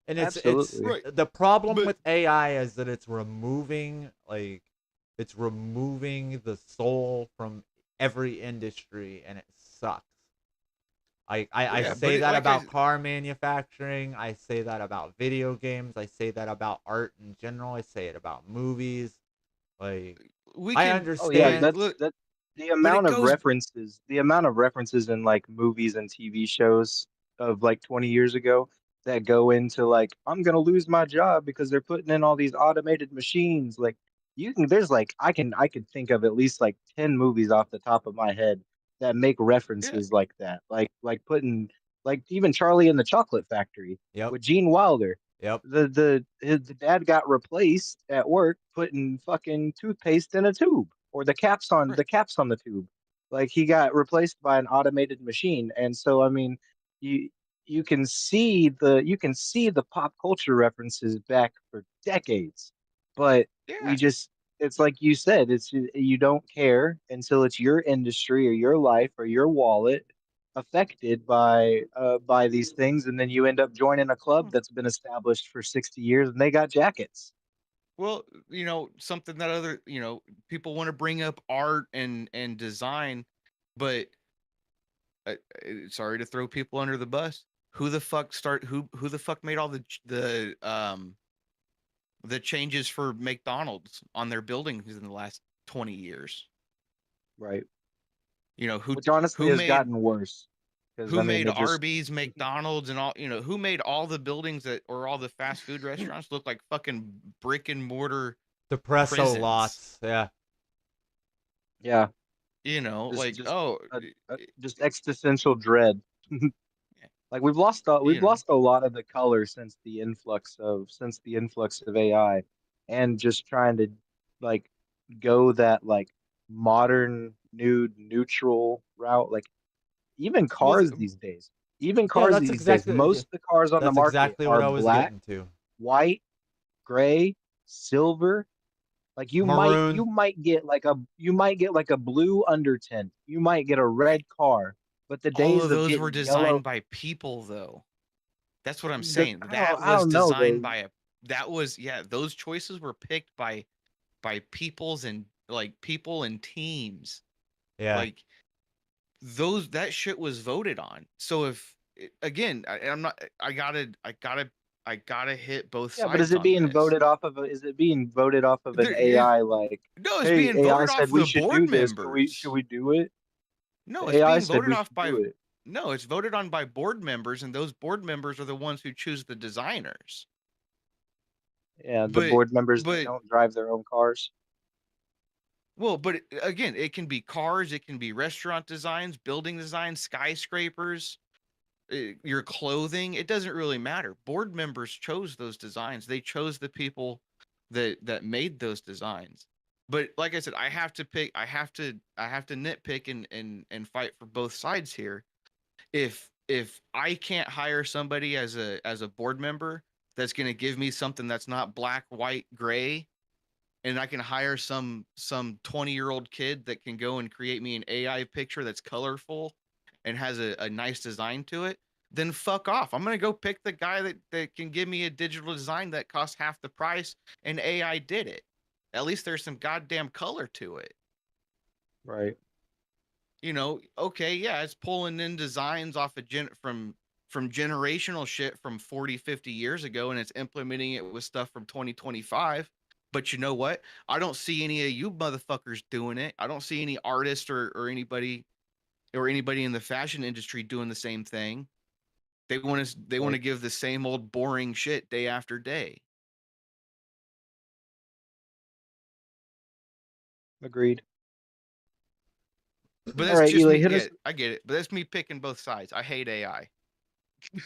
and it's Absolutely. the problem with AI is that it's removing the soul from every industry, and it sucks. I say that about car manufacturing. I say that about video games. I say that about art in general. I say it about movies. Like, I understand. That's the amount of references. The amount of references in like movies and TV shows of like 20 years ago that go into like I'm gonna lose my job because they're putting in all these automated machines. Like there's like I could think of at least like 10 movies off the top of my head that make references like that. Like putting like even Charlie and the Chocolate Factory Yep. with Gene Wilder. Yep. The dad got replaced at work putting fucking toothpaste in a tube, or the caps on the tube. Like he got replaced by an automated machine. And so I mean, you you can see the pop culture references back for decades. But we just it's like you said, it's you don't care until it's your industry or your life or your wallet affected by these things, and then you end up joining a club that's been established for 60 years and they got jackets. Well, something that other, people want to bring up art and design, but sorry to throw people under the bus. Who the fuck made all the changes for McDonald's on their buildings in the last 20 years? Right. Which honestly who has made gotten worse. Who made Arby's, McDonald's, and all? Who made all the buildings or all the fast food restaurants look like fucking brick and mortar depresso prisons? lots? Yeah. Yeah. Just existential dread. Like we've lost a lot of the color since the influx of AI, and just trying to like go that like modern nude neutral route. Like even cars these days. Most of the cars on the That's market exactly what are I was black, getting to. white, gray, silver. Like you Maroon. might get like a blue undertint. You might get a Right. red car. But the All days of of those were getting yellow, designed by people, though. That's what I'm saying. That I was don't know designed though. by a. That was yeah. Those choices were picked by peoples and like people and teams. Yeah. Like those that shit was voted on. So if again, I'm not. I gotta hit both Yeah, but sides on this. is it being voted off of an There, AI like, no, it's hey, being AI voted said off we the should board do this. Should members. we do it? No, The it's AI being said voted we off should by do it. no, it's voted on by board members, and those board members are the ones who choose the designers. Yeah, the But board members that but don't drive their own cars. well, but again, it can be cars, it can be restaurant designs, building designs, skyscrapers, your clothing. It doesn't really matter. Board members chose those designs. They chose the people that made those designs. But like I said, I have to pick. I have to nitpick and fight for both sides here. If I can't hire somebody as a board member that's going to give me something that's not black, white, gray, and I can hire some 20-year-old kid that can go and create me an AI picture that's colorful and has a nice design to it, then fuck off. I'm gonna go pick the guy that can give me a digital design that costs half the price and AI did it. At least there's some goddamn color to it. Right. Okay, yeah, it's pulling in designs off of from generational shit from 40, 50 years ago and it's implementing it with stuff from 2025. But you know what? I don't see any of you motherfuckers doing it. I don't see any artists or anybody in the fashion industry doing the same thing. They want to Right. give the same old boring shit day after day. Agreed. But All that's right, just Eli, me. hit Yeah, us. I get it. But that's me picking both sides. I hate AI.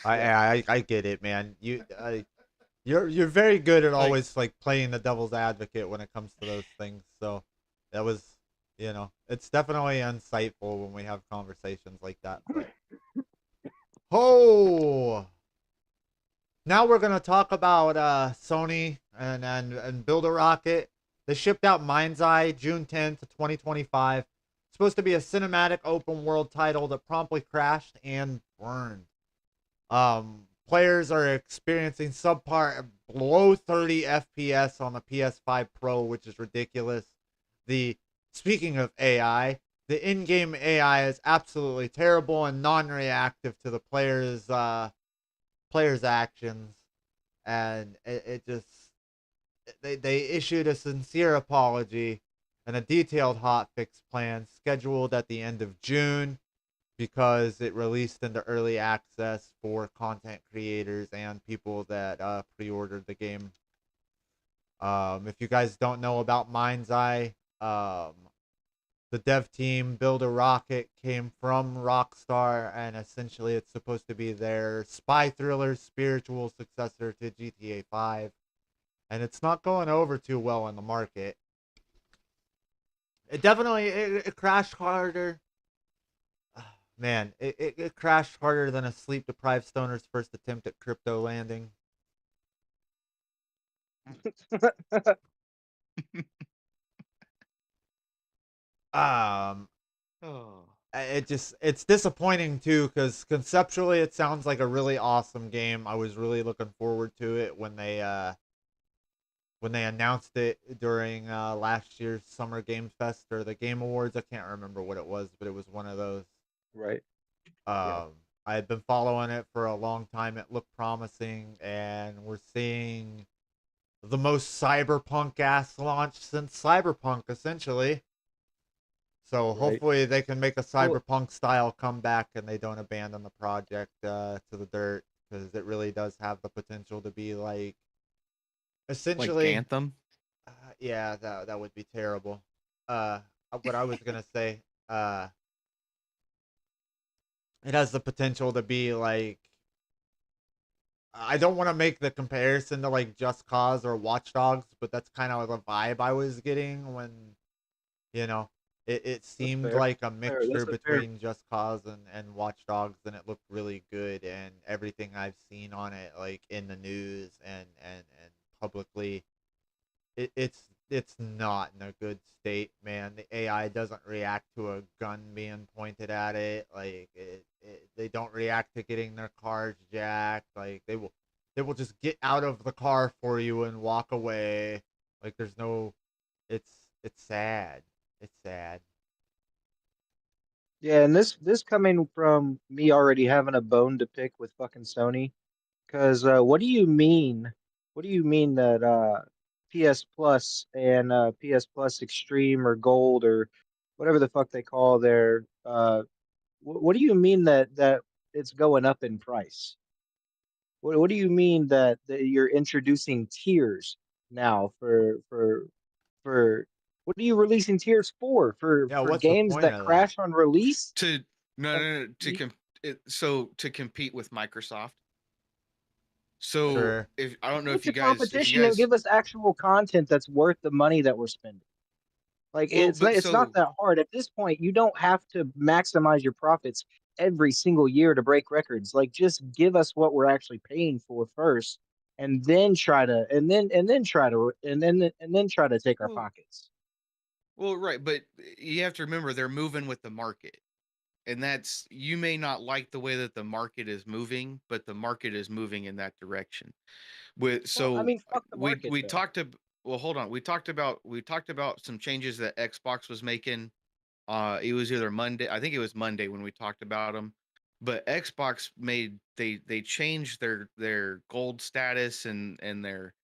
Yeah. I get it, man. You're very good at Like always like playing the devil's advocate when it comes to those things. So that was, it's definitely insightful when we have conversations like that. But oh, now we're gonna talk about Sony and Build a Rocket. They shipped out Mind's Eye June 10th, 2025. It's supposed to be a cinematic open world title that promptly crashed and burned. Players are experiencing subpar below 30 FPS on the PS5 Pro, which is ridiculous. The Speaking of AI, the in-game AI is absolutely terrible and non-reactive to the players' actions, and it just they issued a sincere apology and a detailed hotfix plan scheduled at the end of June because it released into early access for content creators and people that pre-ordered the game. If you guys don't know about Mind's Eye, the dev team Build a Rocket came from Rockstar, and essentially it's supposed to be their spy thriller spiritual successor to GTA 5. And it's not going over too well in the market. It definitely it crashed harder. Man, it crashed harder than a sleep-deprived stoner's first attempt at crypto landing. Um, oh. it's disappointing too because conceptually it sounds like a really awesome game. I was really looking forward to it when they announced it during last year's Summer Game Fest or the Game Awards. I can't remember what it was, but it was one of those. Right. Um, I had been following it for a long time. It looked promising, and we're seeing the most cyberpunk ass launch since Cyberpunk, essentially. So Right. hopefully they can make a Well, cyberpunk style comeback and they don't abandon the project to the dirt because it really does have the potential to be like Like essentially Anthem. yeah, that would be terrible. Uh, what I was gonna say, it has the potential to be like I don't want to make the comparison to like Just Cause or Watch Dogs, but that's kind of the vibe I was getting when you know it that's seemed fair. like a Fair. mixture That's a fair. between Just Cause and Watch Dogs, and it looked really good. And everything I've seen on it, like in the news and publicly, it's not in a good state, man. The AI doesn't react to a gun being pointed at it. Like they don't react to getting their cars jacked. Like they will just get out of the car for you and walk away. Like there's no. It's sad. It's sad. Yeah, and this coming from me already having a bone to pick with fucking Sony. Because what do you mean? What do you mean that PS Plus and PS Plus Extreme or Gold or whatever the fuck they call their what do you mean that it's going up in price? What do you mean that you're introducing tiers now for what are you releasing tiers for? Yeah, For what's the games point that of that? crash on release? To no, Like, no, no to you- so to compete with Microsoft. So Sure. if I don't know Put if you the guys, competition and give us actual content that's worth the money that we're spending. Like well, but it's not so that hard. At this point, you don't have to maximize your profits every single year to break records. Like just give us what we're actually paying for first and then try to and then try to take our well, pockets. well, right, but you have to remember they're moving with the market. And that's, you may not like the way that the market is moving, but the market is moving in that direction. With Well, I so mean, fuck the market we though. talked about, well, hold on, we talked about some changes that Xbox was making. It was either Monday, I think it was Monday when we talked about them. But Xbox made, they changed their gold status and their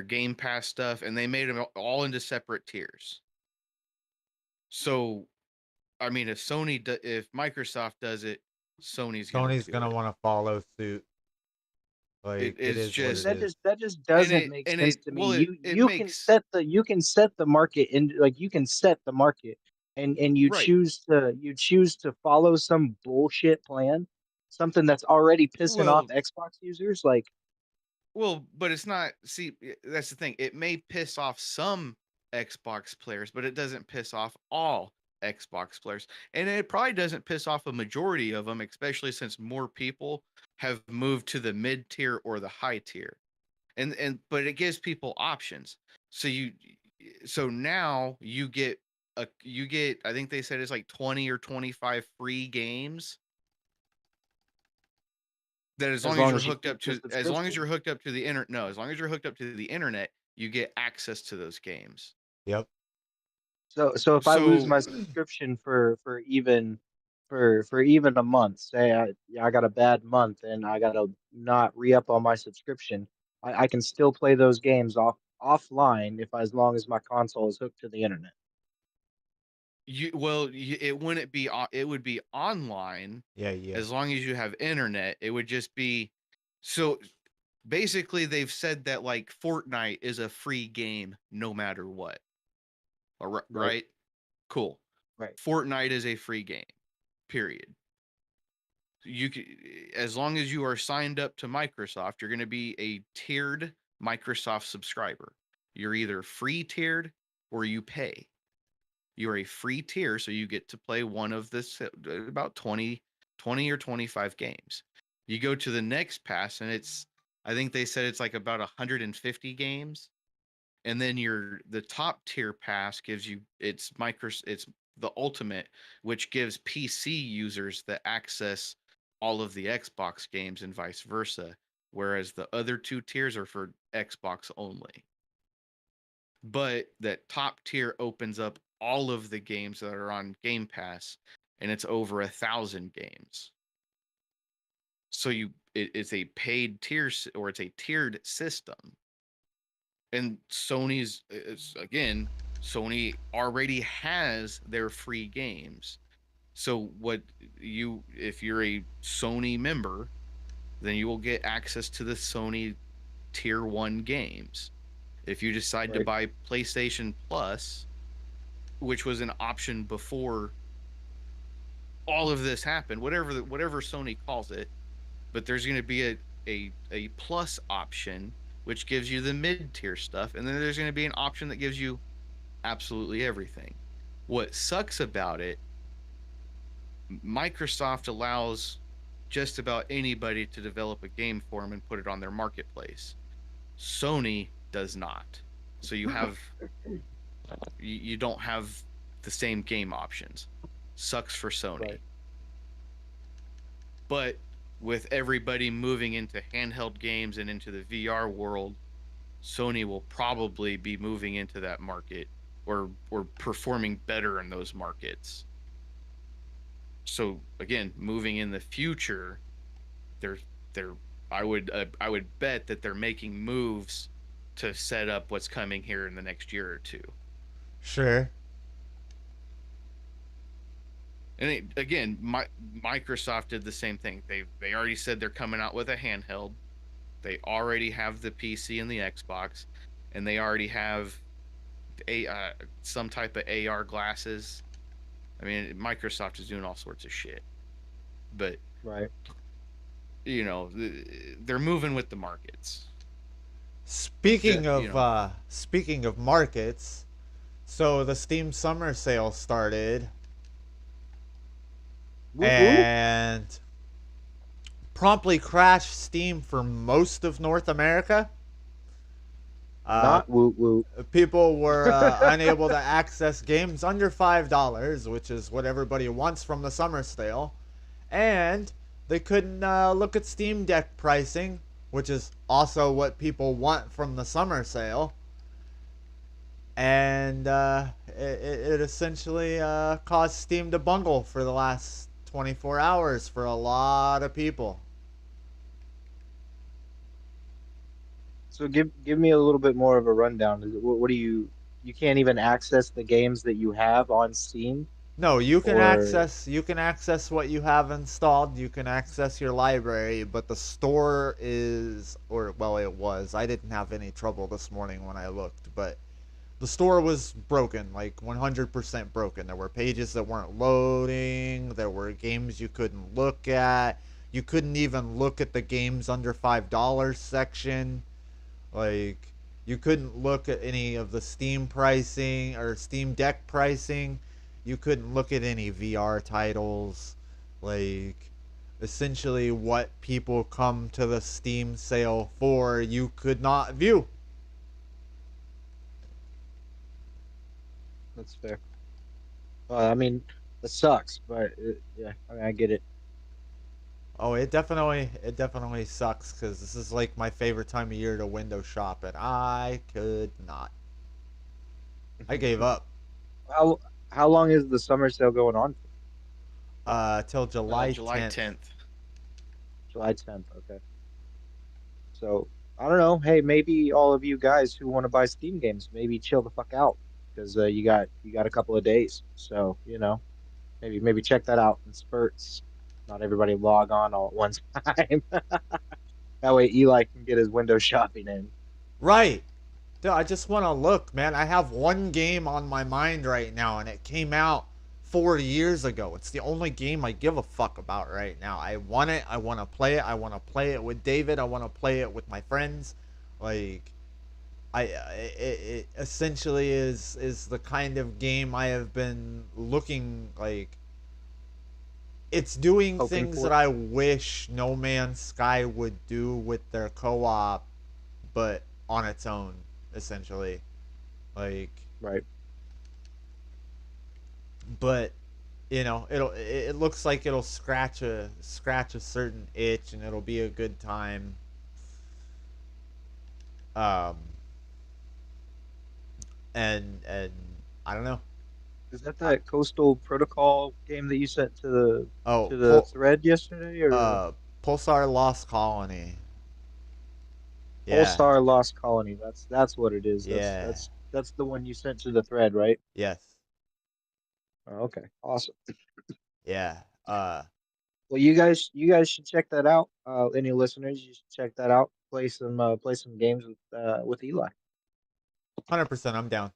Game Pass stuff, and they made them all into separate tiers. So I mean, if Microsoft does it, Sony's gonna Sony's do gonna it. want to follow suit. It Like it is is what it just, That is. just doesn't make and sense it to me. well it makes You can set the market in like you can set the market and right. you choose to follow some bullshit plan, something that's already pissing off Well, Xbox users. Like but it's not. See, that's the thing. It may piss off some Xbox players, but it doesn't piss off all Xbox players, and it probably doesn't piss off a majority of them, especially since more people have moved to the mid tier or the high tier. And but it gives people options. So so now you get, I think they said it's like 20 or 25 free games, that as as long as long you're as you hooked keep up the to, as long as subscription. you're hooked up to the internet, no, as long as you're hooked up to the internet, you get access to those games. Yep. So if I lose So my subscription for even a month, say I got a bad month and I gotta not re up on my subscription, I can still play those games offline if as long as my console is hooked to the internet. it wouldn't be it would be online Yeah. Yeah. as long as you have internet. It would just be, so basically they've said that like Fortnite is a free game no matter what. Right, Right? Cool. right, Fortnite is a free game. Period. You can, as long as you are signed up to Microsoft, you're going to be a tiered Microsoft subscriber. You're either free tiered or you pay. You're a free tier, so you get to play one of this about 20 or 25 games. You go to the next pass, and it's, I think they said it's like about 150 games. And then the top tier pass gives you, it's the ultimate, which gives PC users the access all of the Xbox games and vice versa, whereas the other two tiers are for Xbox only. But that top tier opens up all of the games that are on Game Pass, and it's over 1,000 games. So it's a paid tier, or it's a tiered system. And again, Sony already has their free games. So if you're a Sony member, then you will get access to the Sony tier 1 games. If you decide to right. buy PlayStation Plus, which was an option before all of this happened, whatever Sony calls it, but there's going to be a plus option, which gives you the mid tier stuff, and then there's going to be an option that gives you absolutely everything. What sucks about it, Microsoft allows just about anybody to develop a game for them and put it on their marketplace. Sony does not. So you have you don't have the same game options. Sucks for Sony. Right. But with everybody moving into handheld games and into the VR world, Sony will probably be moving into that market or performing better in those markets. So again, moving in the future, they're I would bet that they're making moves to set up what's coming here in the next year or two. Sure. And again, Microsoft did the same thing. They already said they're coming out with a handheld. They already have the PC and the Xbox, and they already have some type of AR glasses. I mean, Microsoft is doing all sorts of shit. But Right. you know, they're moving with the markets. Speaking Yeah, of you know. speaking of markets, so the Steam Summer Sale started, Woo woo. and promptly crashed Steam for most of North America. Not woo woo. People were unable to access games under $5, which is what everybody wants from the summer sale, and they couldn't look at Steam Deck pricing, which is also what people want from the summer sale. And it essentially caused Steam to bungle for the last 24 hours for a lot of people. So give me a little bit more of a rundown. What do you can't even access the games that you have on Steam, No, or you can access what you have installed. You can access your library, but the store is, or well, it was. I didn't have any trouble this morning when I looked, but the store was broken, like 100% broken. There were pages that weren't loading. There were games you couldn't look at. You couldn't even look at the games under $5 section. Like, you couldn't look at any of the Steam pricing or Steam Deck pricing. You couldn't look at any VR titles. Like, essentially, what people come to the Steam sale for, you could not view. that's fair. I mean, it sucks, but yeah, I mean, I get it. Oh, it definitely sucks because this is like my favorite time of year to window shop, and I could not. I gave up. How how long is the summer sale going on for? Till July July 10th. 10th. July 10th. Okay. So I don't know. Hey, maybe all of you guys who want to buy Steam games, maybe chill the fuck out because you got a couple of days. So maybe check that out in spurts. Not everybody log on all at one time. That way Eli can get his window shopping in. Right. Dude, I just want to look, man. I have one game on my mind right now, and it came out 4 years ago. It's the only game I give a fuck about right now. I want it. I want to play it. I want to play it with David. I want to play it with my friends. Like, it essentially is the kind of game I have been looking like. It's doing Hoping things for. that I wish No Man's Sky would do with their co-op, but on its own, essentially. Like, Right. but it looks like it'll scratch a certain itch, and it'll be a good time. Um, and I don't know. Is that I, that Coastal Protocol game that you sent oh, to the thread yesterday, or Pulsar Lost Colony. Yeah, Pulsar Lost Colony? That's what it is. yeah, That's the one you sent to the thread, right? yes, Oh, okay, awesome. yeah. Well, you guys should check that out. Any listeners, you should check that out. Play some games with Eli. 100%, I'm down.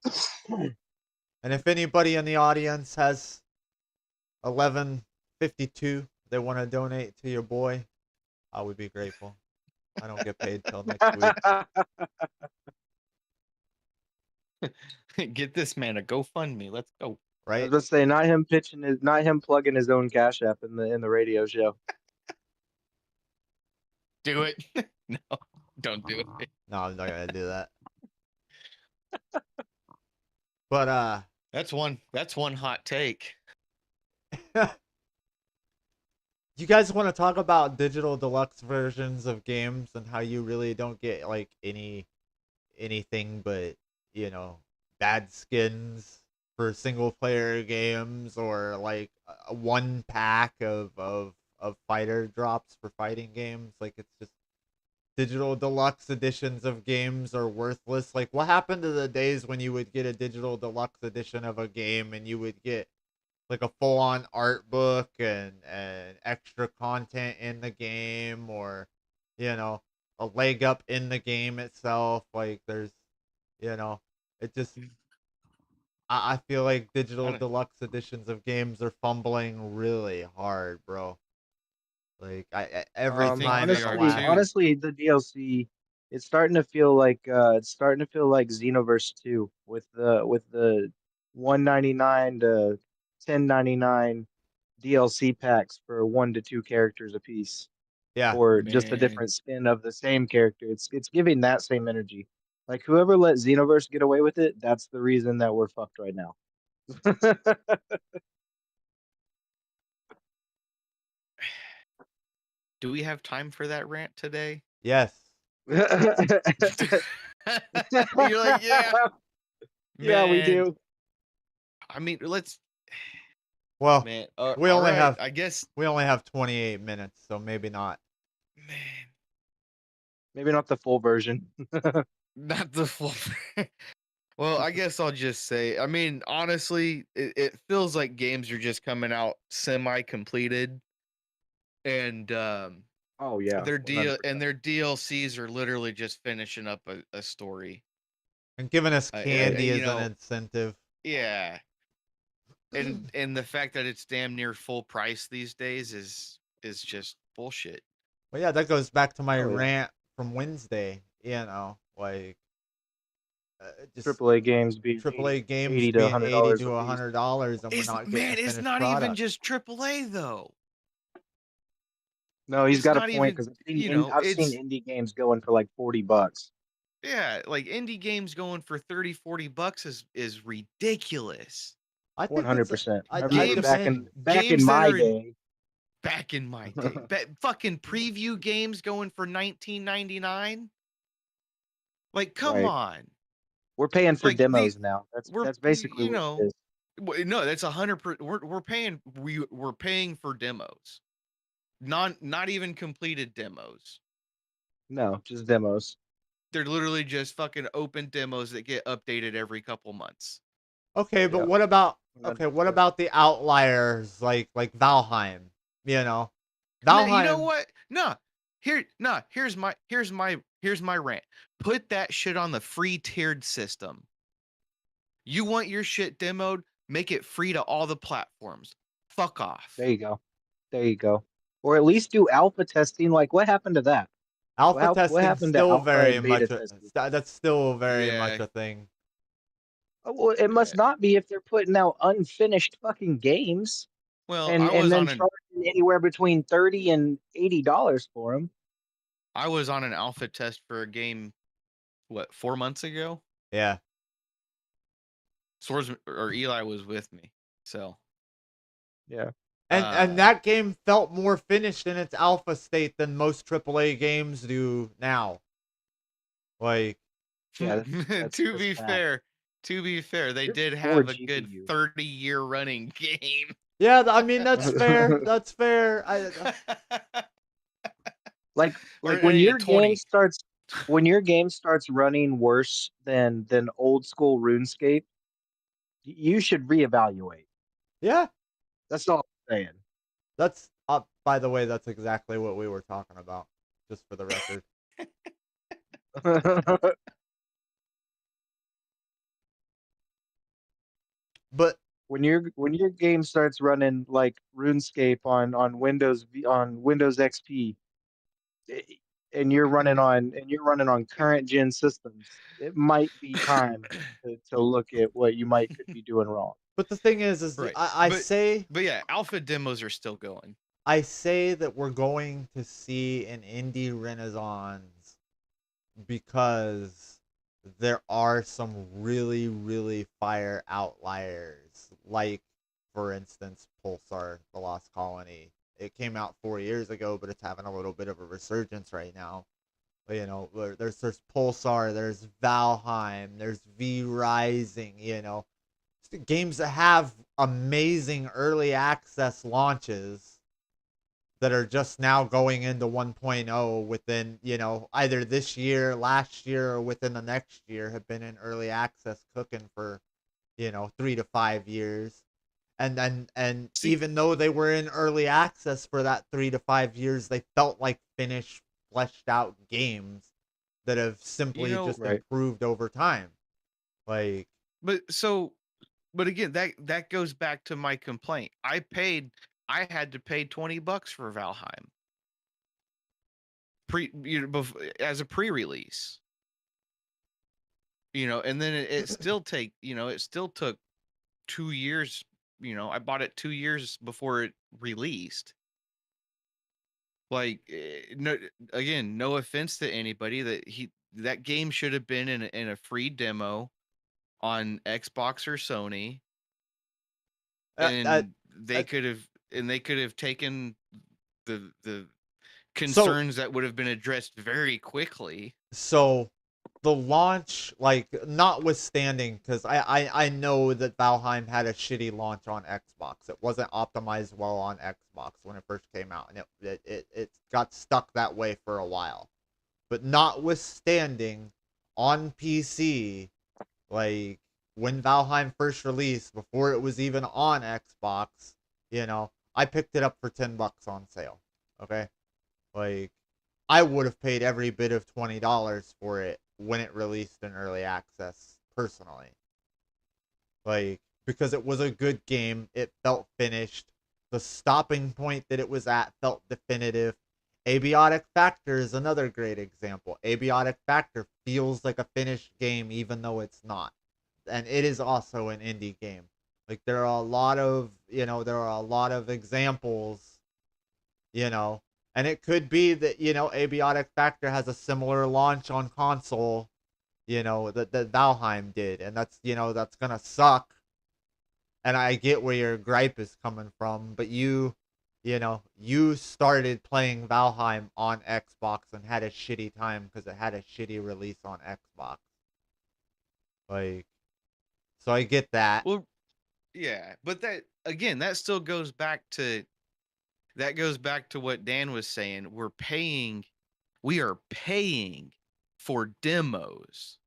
And if anybody in the audience has 1152 they want to donate to your boy, I would be grateful. I don't get paid till next week, Get this man a GoFundMe. Let's go. I was right? gonna say not him plugging his own Cash App in the radio show. Do it. No, don't do it. No, I'm not gonna do that. But That's one hot take. you guys want to talk about digital deluxe versions of games and how you really don't get like anything but, you know, bad skins for single player games, or like a one pack of fighter drops for fighting games? Like, it's just digital deluxe editions of games are worthless. Like, what happened to the days when you would get a digital deluxe edition of a game and you would get like a full-on art book and extra content in the game, or, you know, a leg up in the game itself? Like, there's, you know, it just, I feel like digital I don't- deluxe editions of games are fumbling really hard, bro. Like, every think time they in the are Honestly, last, too. honestly, the DLC, it's starting to feel like Xenoverse 2 with the 199 to 1099 DLC packs for 1 to 2 characters apiece, yeah. or just a Man, different skin of the same character. It's giving that same energy. Like whoever let Xenoverse get away with it, that's the reason that we're fucked right now. do we have time for that rant today? Yes. You're like, yeah, Yeah, we man. do. I mean, let's, Well, man. we All only right, have I guess, 28 minutes, so maybe not. man, Maybe not the full version. not the full. Well, I guess I'll just say, I mean, honestly, it feels like games are just coming out semi-completed, and Oh yeah, their 100%. DLCs are literally just finishing up a story. And giving us candy You as an know, incentive. yeah, and the fact that it's damn near full price these days is just bullshit. Well, yeah, that goes back to my Oh yeah. rant from Wednesday. You know, like, just AAA games being AAA games 80 to being eighty $100 a to piece. $100, and we're It's not getting a man, it's finished not even product. just AAA though. No, he's It's got a not point even, because I've seen it's indie games going for like $40. yeah, like indie games going for 30-40 bucks is ridiculous. I think that's. 100%. I I I remember Games back in games that my are in day. back in my day. Fucking preview games going for 19.99. Like, come Right. on. We're paying for Like demos now. That's basically you what it know, is. no, that's 100%. We're paying for demos, not even completed demos. No, just demos. They're literally just fucking open demos that get updated every couple months. Okay, but Yep. what about, okay? What 100%. about the outliers like Valheim? You know, No, you know Valheim. what? No, here's my rant. Put that shit on the free tiered system. You want your shit demoed? Make it free to all the platforms. Fuck off. There you go. There you go. Or at least do alpha testing. Like, what happened to that? Alpha What testing happened to still alpha very and beta much testing? that's still very much Yeah, a thing. Oh, well, it yeah. must not be if they're putting out unfinished fucking games Well, and then charging anywhere between $30 and $80 for them. I was on an alpha test for a game, what, 4 months ago? Yeah. Swords or Eli was with me, so Yeah. And that game felt more finished in its alpha state than most AAA games do now. Like, Yeah. That's to be fact. fair, they Your did poor have a good GPU. 30-year running game. yeah, I mean, that's fair. That's fair. Like Or when your game 20. starts running worse than old school RuneScape, you should reevaluate. Yeah, That's all I'm saying. that's by the way, that's exactly what we were talking about, just for the record. But when your game starts running like RuneScape on Windows XP, eh, and you're running on current gen systems, it might be time to look at what you might could be doing wrong. the thing is Right. I say But yeah, alpha demos are still going. I say that we're going to see an indie renaissance because there are some really, really fire outliers. Like, for instance, Pulsar, The Lost Colony. It came out 4 years ago, but it's having a little bit of a resurgence right now. You know, there's Pulsar, there's Valheim, there's V Rising, you know. Games that have amazing early access launches that are just now going into 1.0 within, you know, either this year, last year, or within the next year have been in early access cooking for, you know, 3 to 5 years. And See, even though they were in early access for that 3 to 5 years, they felt like finished, fleshed out games that have you simply know, just improved over time. Like, but so, but again, that goes back to my complaint. I had to pay $20 for Valheim as a pre-release. You know, and then it still it still took 2 years. You know, I bought it 2 years before it released. Like, no, again, no offense to anybody that game should have been in a free demo on Xbox or Sony, that, and they could have taken the so concerns that would have been addressed very quickly. so the launch, like, notwithstanding, because I know that Valheim had a shitty launch on Xbox. It wasn't optimized well on Xbox when it first came out, and it got stuck that way for a while. But notwithstanding, on PC, like, when Valheim first released, before it was even on Xbox, you know, I picked it up for $10 on sale. Okay, like, I would have paid every bit of $20 for it when it released in early access, personally. Like, because it was a good game, it felt finished. The stopping point that it was at felt definitive. Abiotic Factor is another great example. Abiotic Factor feels like a finished game even though it's not. And it is also an indie game. Like, there are a lot of, examples, you know, and it could be that, you know, Abiotic Factor has a similar launch on console, you know, that Valheim did, and that's, you know, that's gonna suck. And I get where your gripe is coming from, but you know, you started playing Valheim on Xbox and had a shitty time because it had a shitty release on Xbox. Like, so I get that. Well, yeah, but that again, that still goes back to what Dan was saying. We are paying for demos.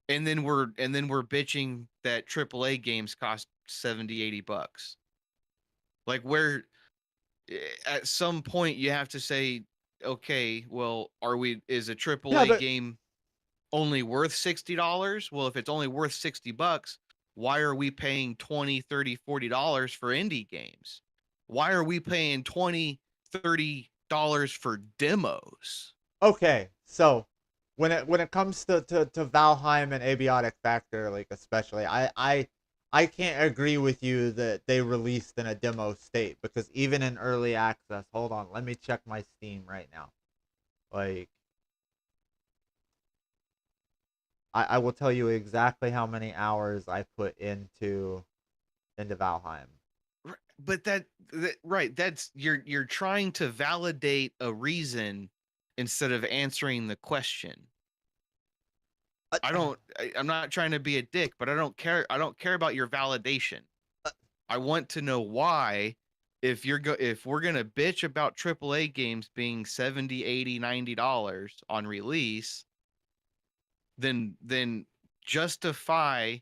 And then we're bitching that AAA games cost 70, $80. Like, where at some point you have to say, okay, well, is a Yeah, AAA but game only worth $60? Well, if it's only worth $60, why are we paying $20, $30, $40 for indie games? Why are we paying $20, $30 for demos? okay, so when it comes to Valheim and Abiotic Factor, like, especially, I can't agree with you that they released in a demo state, because even in early access, hold on, let me check my Steam right now. Like, I will tell you exactly how many hours I put into Valheim. But right, that's you're trying to validate a reason instead of answering the question. I'm not trying to be a dick, but I don't care about your validation. I want to know why, if we're going to bitch about AAA games being $70, $80, $90 on release, then justify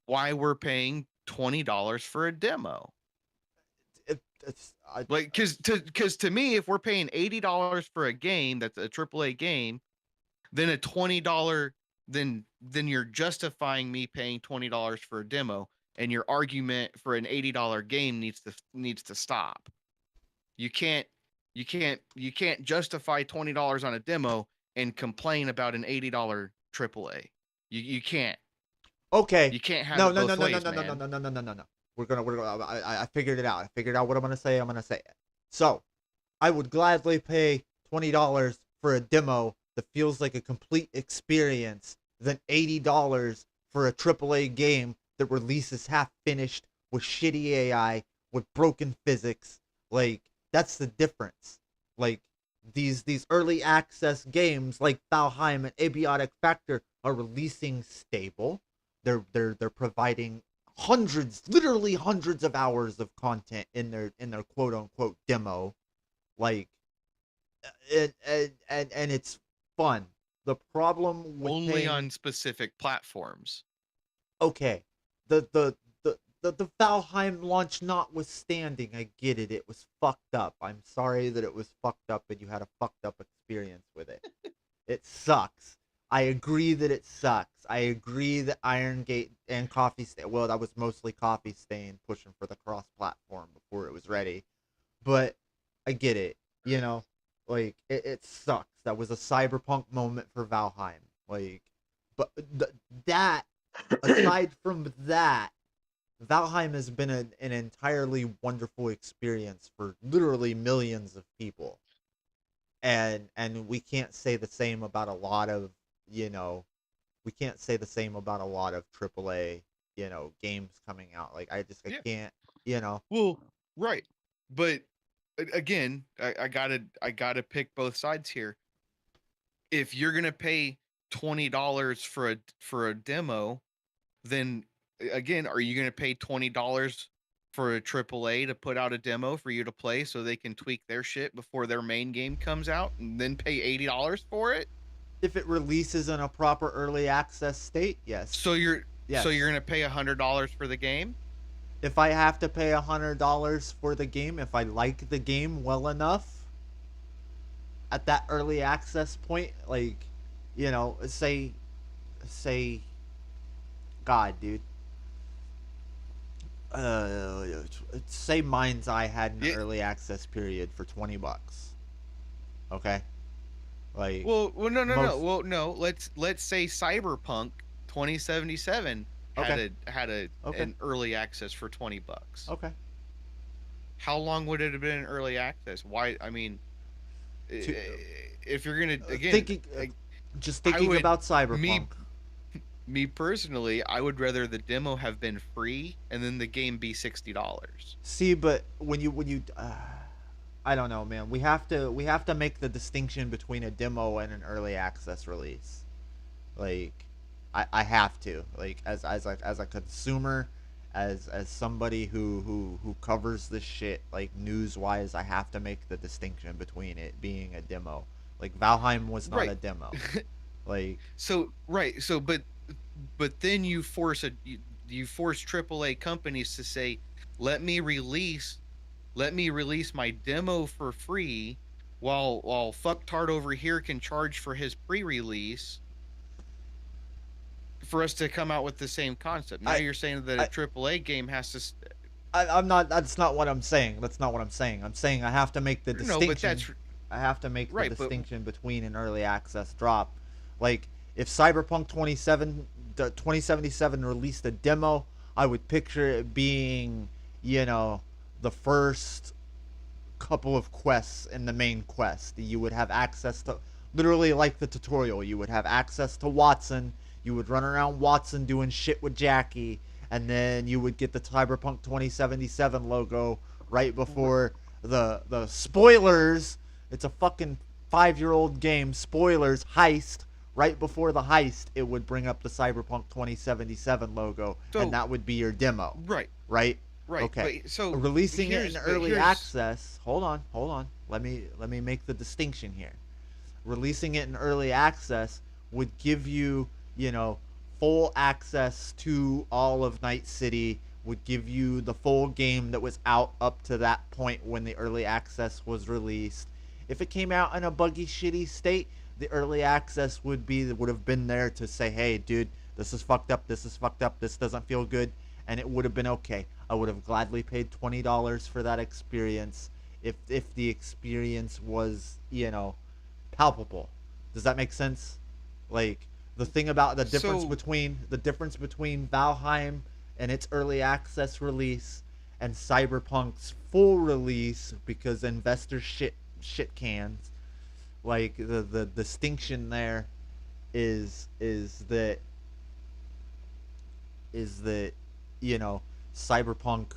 why we're paying $20 for a demo. Like, because to me, if we're paying $80 for a game that's a AAA game, then a $20 then you're justifying me paying $20 for a demo, and your argument for an $80 game needs to stop. You can't justify $20 on a demo and complain about an $80 AAA. You can't. Okay. You can't have No, it no, both no, no, ways, no, no, man. no, no, no, no, no, no. We're gonna. I figured it out. I figured out what I'm gonna say. I'm gonna say it. So, I would gladly pay $20 for a demo that feels like a complete experience than $80 for a AAA game that releases half finished with shitty AI with broken physics. Like, that's the difference. Like, these early access games like Valheim and Abiotic Factor are releasing stable. They're providing literally hundreds of hours of content in their quote unquote demo. Like, and it's fun. The problem with Only on specific platforms. okay, the Valheim launch notwithstanding, I get it. It was fucked up. I'm sorry that it was fucked up and you had a fucked up experience with it. It sucks. I agree that it sucks. I agree that Iron Gate and Coffee Stain, well, that was mostly Coffee Stain pushing for the cross-platform before it was ready. But I get it. You know, like, it sucks. That was a cyberpunk moment for Valheim. Like, but that, aside from that, Valheim has been an entirely wonderful experience for literally millions of people. And we can't say the same about a lot of, you know, we can't say the same about a lot of AAA, you know, games coming out. Like, I Yeah. can't, you know. Well, right. But again, I gotta pick both sides here. If you're gonna pay $20 for a demo, then again, are you gonna pay $20 for a AAA to put out a demo for you to play so they can tweak their shit before their main game comes out, and then pay $80 for it? If it releases in a proper early access state, yes. So you're Yes. gonna pay $100 for the game? If I have to pay $100 for the game, if I like the game well enough at that early access point, like, you know, say, God, dude. Say Mind's Eye had an early access period for $20. Okay? Like, no. Well, no. Let's say Cyberpunk 2077 had an early access for $20. Okay. How long would it have been in early access? Why? I mean, if you're gonna again, thinking about Cyberpunk. Me personally, I would rather the demo have been free and then the game be $60. See, but when you I don't know, man. We have to make the distinction between a demo and an early access release. Like, I have to. Like, as a consumer, as somebody who covers this shit, like, news wise, I have to make the distinction between it being a demo. Like, Valheim was not a demo. Like, but then you force AAA companies to say, let me release my demo for free, while fucktard over here can charge for his pre-release, for us to come out with the same concept. Now you're saying that a AAA game has to. I'm not. That's not what I'm saying. That's not what I'm saying. I'm saying I have to make the distinction. No, but that's. I have to make the distinction between an early access drop. Like, if Cyberpunk 2077 released a demo, I would picture it being, you know, the first couple of quests in the main quest. You would have access to, literally like the tutorial, you would have access to Watson. You would run around Watson doing shit with Jackie, and then you would get the Cyberpunk 2077 logo right before the spoilers. It's a fucking 5-year-old game. Spoilers, heist. Right before the heist, it would bring up the Cyberpunk 2077 logo, and that would be your demo. Right. Right? Right. Okay. But, so releasing it in early access. Hold on. Let me make the distinction here. Releasing it in early access would give you, you know, full access to all of Night City, would give you the full game that was out up to that point when the early access was released. If it came out in a buggy, shitty state, the early access would have been there to say, hey, dude, this is fucked up, this doesn't feel good, and it would have been okay. I would have gladly paid $20 for that experience if the experience was, you know, palpable. Does that make sense? Like, the thing about the difference between Valheim and its early access release and Cyberpunk's full release, because investors shit cans, Like the distinction there is that is that you know Cyberpunk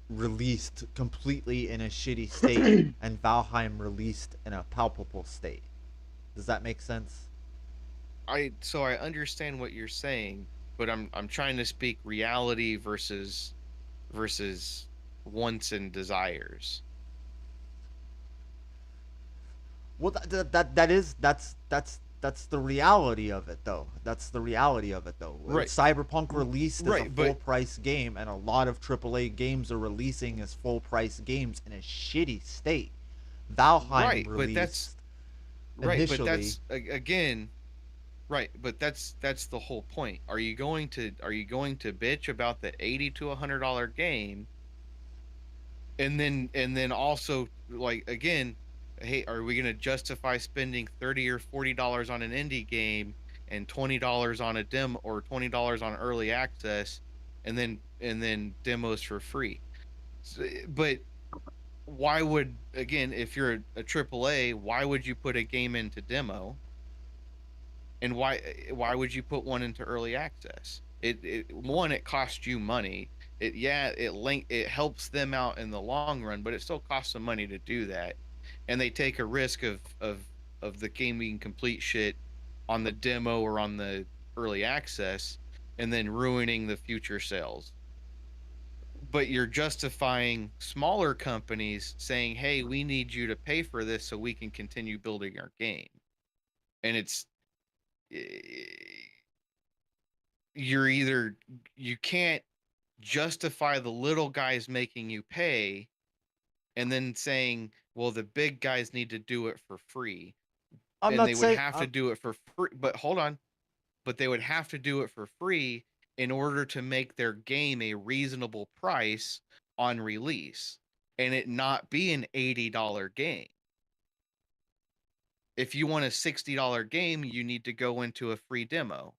released completely in a shitty state and Valheim released in a palpable state. Does that make sense? I understand what you're saying, but I'm trying to speak reality versus wants and desires. Well, that's the reality of it, though. That's the reality of it, though. Right. Cyberpunk released as a Right, but full price game, and a lot of AAA games are releasing as full price games in a shitty state. Valheim right, released but that's initially. but that's again, right, but that's the whole point. Are you going to bitch about the 80 to $100 game, and then also, like, again, hey, are we going to justify spending 30 or $40 on an indie game and $20 on a demo, or $20 on early access, and then demos for free? But why would, again, if you're a AAA, why would you put a game into demo, and why would you put one into early access? It costs you money. It helps them out in the long run, but it still costs them money to do that, and they take a risk of the game being complete shit on the demo or on the early access, and then ruining the future sales. But you're justifying smaller companies saying, "Hey, we need you to pay for this so we can continue building our game." And it's eh, you can't justify the little guys making you pay and then saying, "Well, the big guys need to do it for free." I'm And not they would saying. have to do it for free. But hold on, but they would have to do it for free in order to make their game a reasonable price on release, and it not be an $80 game. If you want a $60 game, you need to go into a free demo.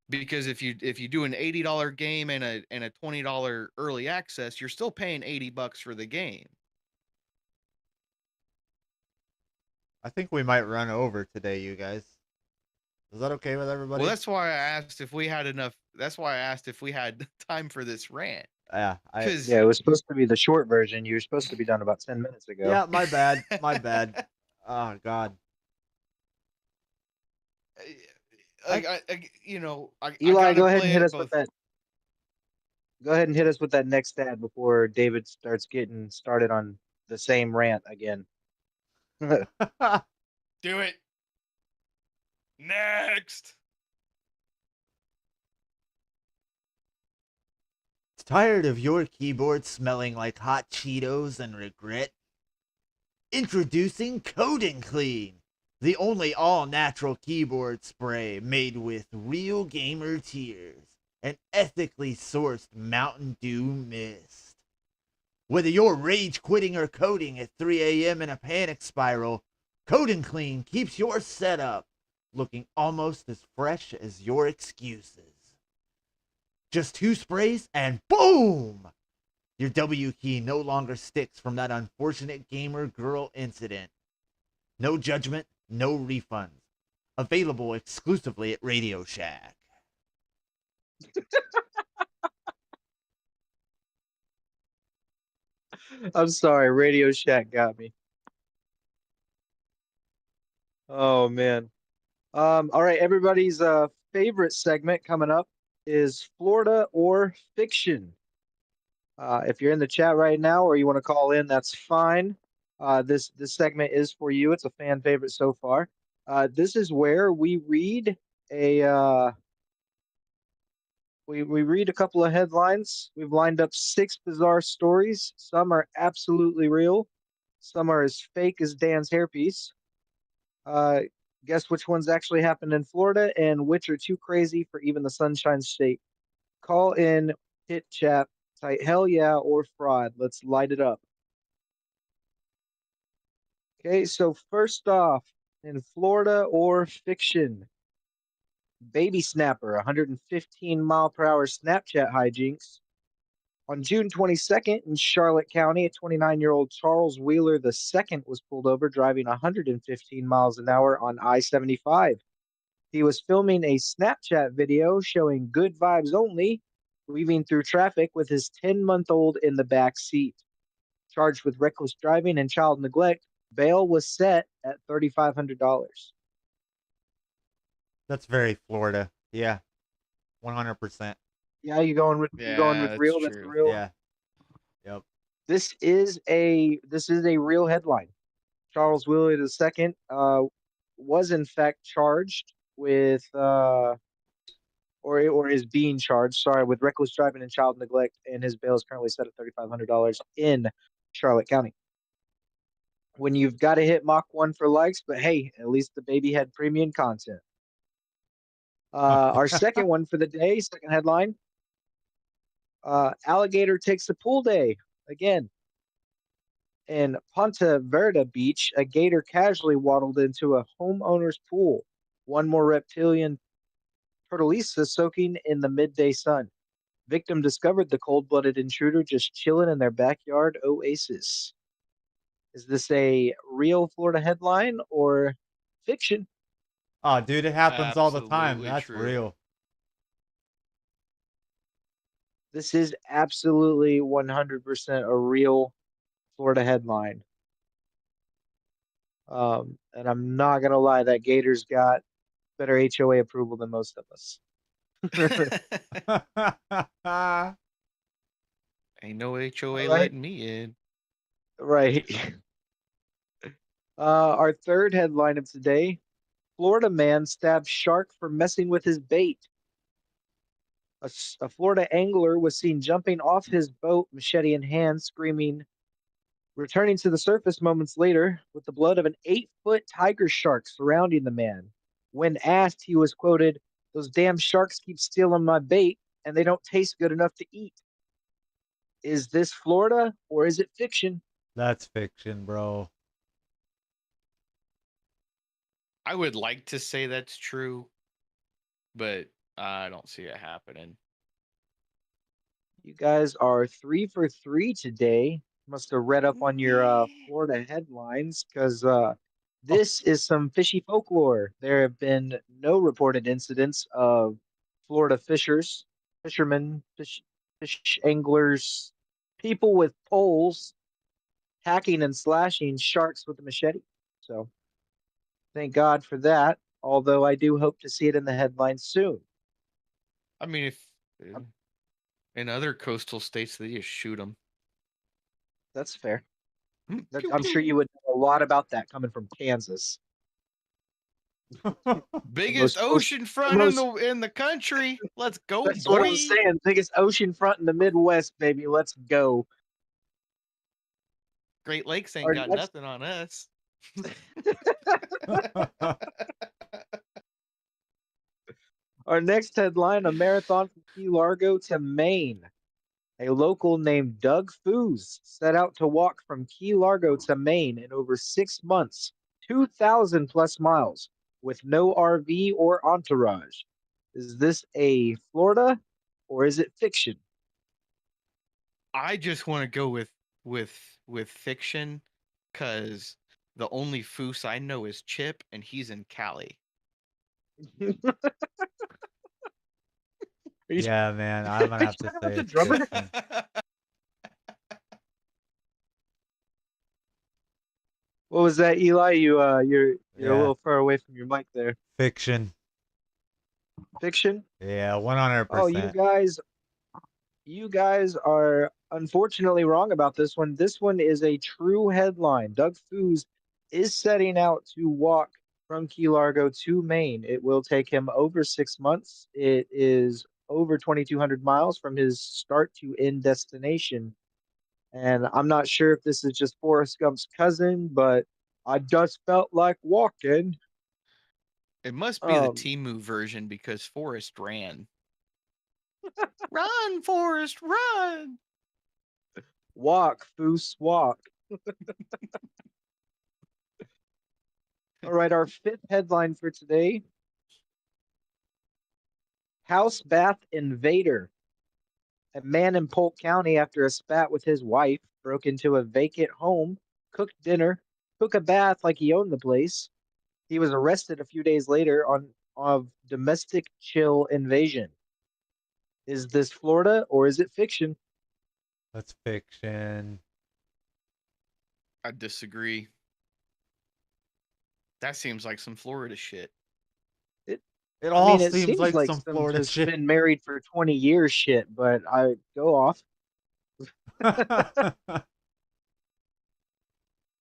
Because if you do an $80 game and a $20 early access, you're still paying $80 for the game. I think we might run over today, you guys. Is that okay with everybody? Well, that's why I asked if we had enough. That's why I asked if we had time for this rant. Yeah, Because Yeah, it was supposed to be the short version. You were supposed to be done about 10 minutes ago. yeah, my bad, my bad. Oh God. I Eli, gotta go ahead and play hit it us with both. that. Go ahead and hit us with that next ad before David starts getting started on the same rant again. Do it next. Tired of your keyboard smelling like hot Cheetos and regret? Introducing Code Clean, the only all-natural keyboard spray made with real gamer tears and ethically sourced Mountain Dew mist. Whether you're rage quitting or coding at 3 a.m. in a panic spiral, Code Clean keeps your setup looking almost as fresh as your excuses. Just 2 sprays and boom! Your W key no longer sticks from that unfortunate gamer girl incident. No judgment, no refunds. Available exclusively at Radio Shack. I'm sorry, Radio Shack got me. Oh man. All right, everybody's favorite segment coming up is Florida or Fiction. If you're in the chat right now or you want to call in, that's fine. This segment is for you. It's a fan favorite so far. This is where we read a we read a couple of headlines. We've lined up 6 bizarre stories. Some are absolutely real. Some are as fake as Dan's hairpiece. Uh, guess which ones actually happened in Florida and which are too crazy for even the Sunshine State. Call in, hit chat, type hell yeah or fraud. Let's light it up. Okay, so first off, in Florida or Fiction, baby snapper, 115 mile per hour Snapchat hijinks. On June 22nd in Charlotte County, a 29-year-old Charles Wheeler II was pulled over driving 115 miles an hour on I-75. He was filming a Snapchat video showing good vibes only, weaving through traffic with his 10-month-old in the back seat. Charged with reckless driving and child neglect, bail was set at $3,500. That's very Florida. Yeah, 100%. Yeah, you going with Yeah, that's real? That's the true. real. Yeah. Yep. This is a real headline. Charles Wheeler II was in fact charged with or is being charged, sorry, with reckless driving and child neglect, and his bail is currently set at $3,500 in Charlotte County. When you've got to hit Mach 1 for likes, but hey, at least the baby had premium content. Our second one for the day, second headline, alligator takes a pool day again. In Ponte Verde Beach, a gator casually waddled into a homeowner's pool. One more reptilian turtleisa soaking in the midday sun. Victim discovered the cold-blooded intruder just chilling in their backyard oasis. Is this a real Florida headline or fiction? Oh, dude, it happens all the time. Absolutely That's true. real. This is absolutely 100% a real Florida headline. And I'm not gonna lie, that Gator's got better HOA approval than most of us. Ain't no HOA All right. letting me in. Right. Our third headline of today, Florida man stabs shark for messing with his bait. A Florida angler was seen jumping off his boat, machete in hand, screaming, returning to the surface moments later with the blood of an 8-foot tiger shark surrounding the man. When asked, he was quoted, "Those damn sharks keep stealing my bait, and they don't taste good enough to eat." Is this Florida or is it fiction? That's fiction, bro. I would like to say that's true, but I don't see it happening. You guys are 3 for 3 today. Must have read up on your Florida headlines because this is some fishy folklore. There have been no reported incidents of Florida fishermen, fish anglers, people with poles hacking and slashing sharks with a machete. So thank God for that. Although I do hope to see it in the headlines soon. I mean, if in other coastal states they just shoot them. That's fair. I'm sure you would know a lot about that coming from Kansas. Biggest most- ocean front most- in the country. Let's go, That's boy. what I'm saying. Biggest ocean front in the Midwest, baby. Let's go. Great Lakes ain't Our got next- nothing on us. Our next headline, a marathon from Key Largo to Maine. A local named Doug Foos set out to walk from Key Largo to Maine in over 6 months, 2,000 plus miles, with no RV or entourage. Is this a Florida or is it fiction? I just want to go with fiction, because the only Foose I know is Chip, and he's in Cali. Yeah, man, I'm gonna have to say the it's drummer? fiction. What was that, Eli? You're Yeah. a little far away from your mic there. Fiction. Fiction? Yeah, 100%. Oh, you guys are unfortunately wrong about this one. This one is a true headline. Doug Foos is setting out to walk from Key Largo to Maine. It will take him over 6 months. It is over 2,200 miles from his start to end destination. And I'm not sure if this is just Forrest Gump's cousin, but I just felt like walking. It must be the Um, Timu version, because Forrest ran. Run, Forrest, run! Walk, Foos, walk. All right, our fifth headline for today. House bath invader. A man in Polk County, after a spat with his wife, broke into a vacant home, cooked dinner, took a bath like he owned the place. He was arrested a few days later on of domestic chill invasion. Is this Florida or is it fiction? That's fiction. I disagree. That seems like some Florida shit. It I all mean, it seems seems like like some some Florida just shit. been married for 20 years shit, but I go off.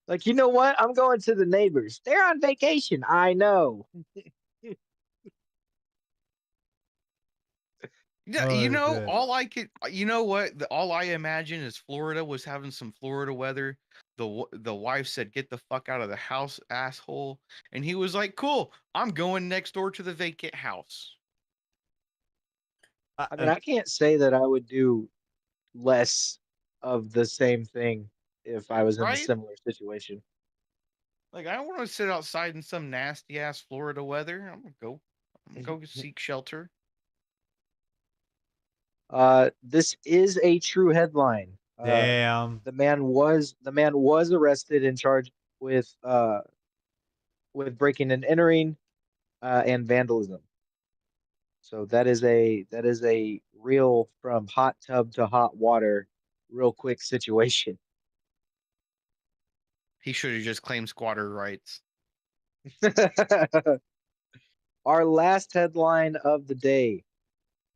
Like, you know what? I'm going to the neighbors. They're on vacation. I know. Yeah, Oh shit. all I could, you know what? All I imagine is Florida was having some Florida weather. The wife said, "Get the fuck out of the house, asshole," and he was like, "Cool, I'm going next door to the vacant house." I mean, I can't say that I would do less of the same thing if I was in a Right? similar situation. Like, I don't want to sit outside in some nasty ass Florida weather. I'm gonna go seek shelter. This is a true headline. Damn. The man was arrested and charged with breaking and entering and vandalism. So that is a real from hot tub to hot water, real quick situation. He should have just claimed squatter rights. Our last headline of the day: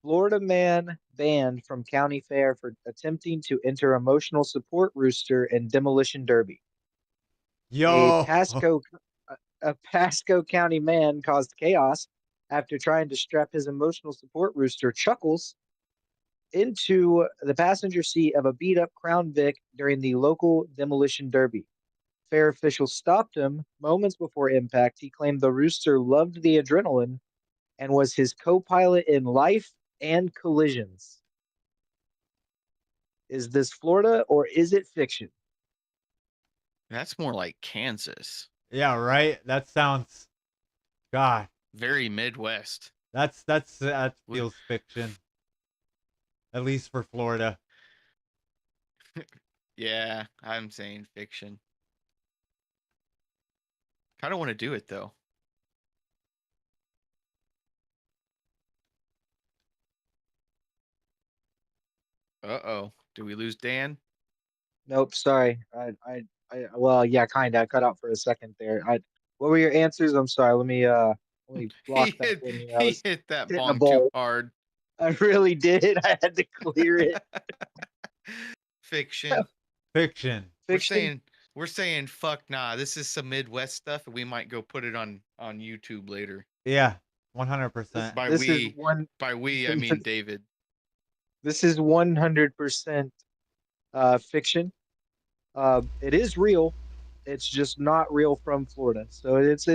Florida man banned from county fair for attempting to enter emotional support rooster in demolition derby. A Yo. Pasco a Pasco County man caused chaos after trying to strap his emotional support rooster Chuckles into the passenger seat of a beat up Crown Vic during the local demolition derby. Fair officials stopped him moments before impact. He claimed the rooster loved the adrenaline and was his co pilot in life and collisions. Is this Florida or is it fiction? That's more like Kansas. Yeah, right? That sounds God. Very Midwest. That feels fiction. At least for Florida. Yeah, I'm saying fiction. Kind of want to do it though. Uh-oh. Did we lose Dan? Nope, sorry. Well, yeah, kind of. I cut out for a second there. What were your answers? I'm sorry. Let me block back in here. I He was hit that hitting a bong too ball. hard. I really did. I had to clear it. Fiction. Fiction. Fiction. We're saying fuck nah. This is some Midwest stuff, and we might go put it on YouTube later. Yeah. 100%. By This is we, one. by we, I mean David. This is 100% fiction. It is real. It's just not real from Florida. So it was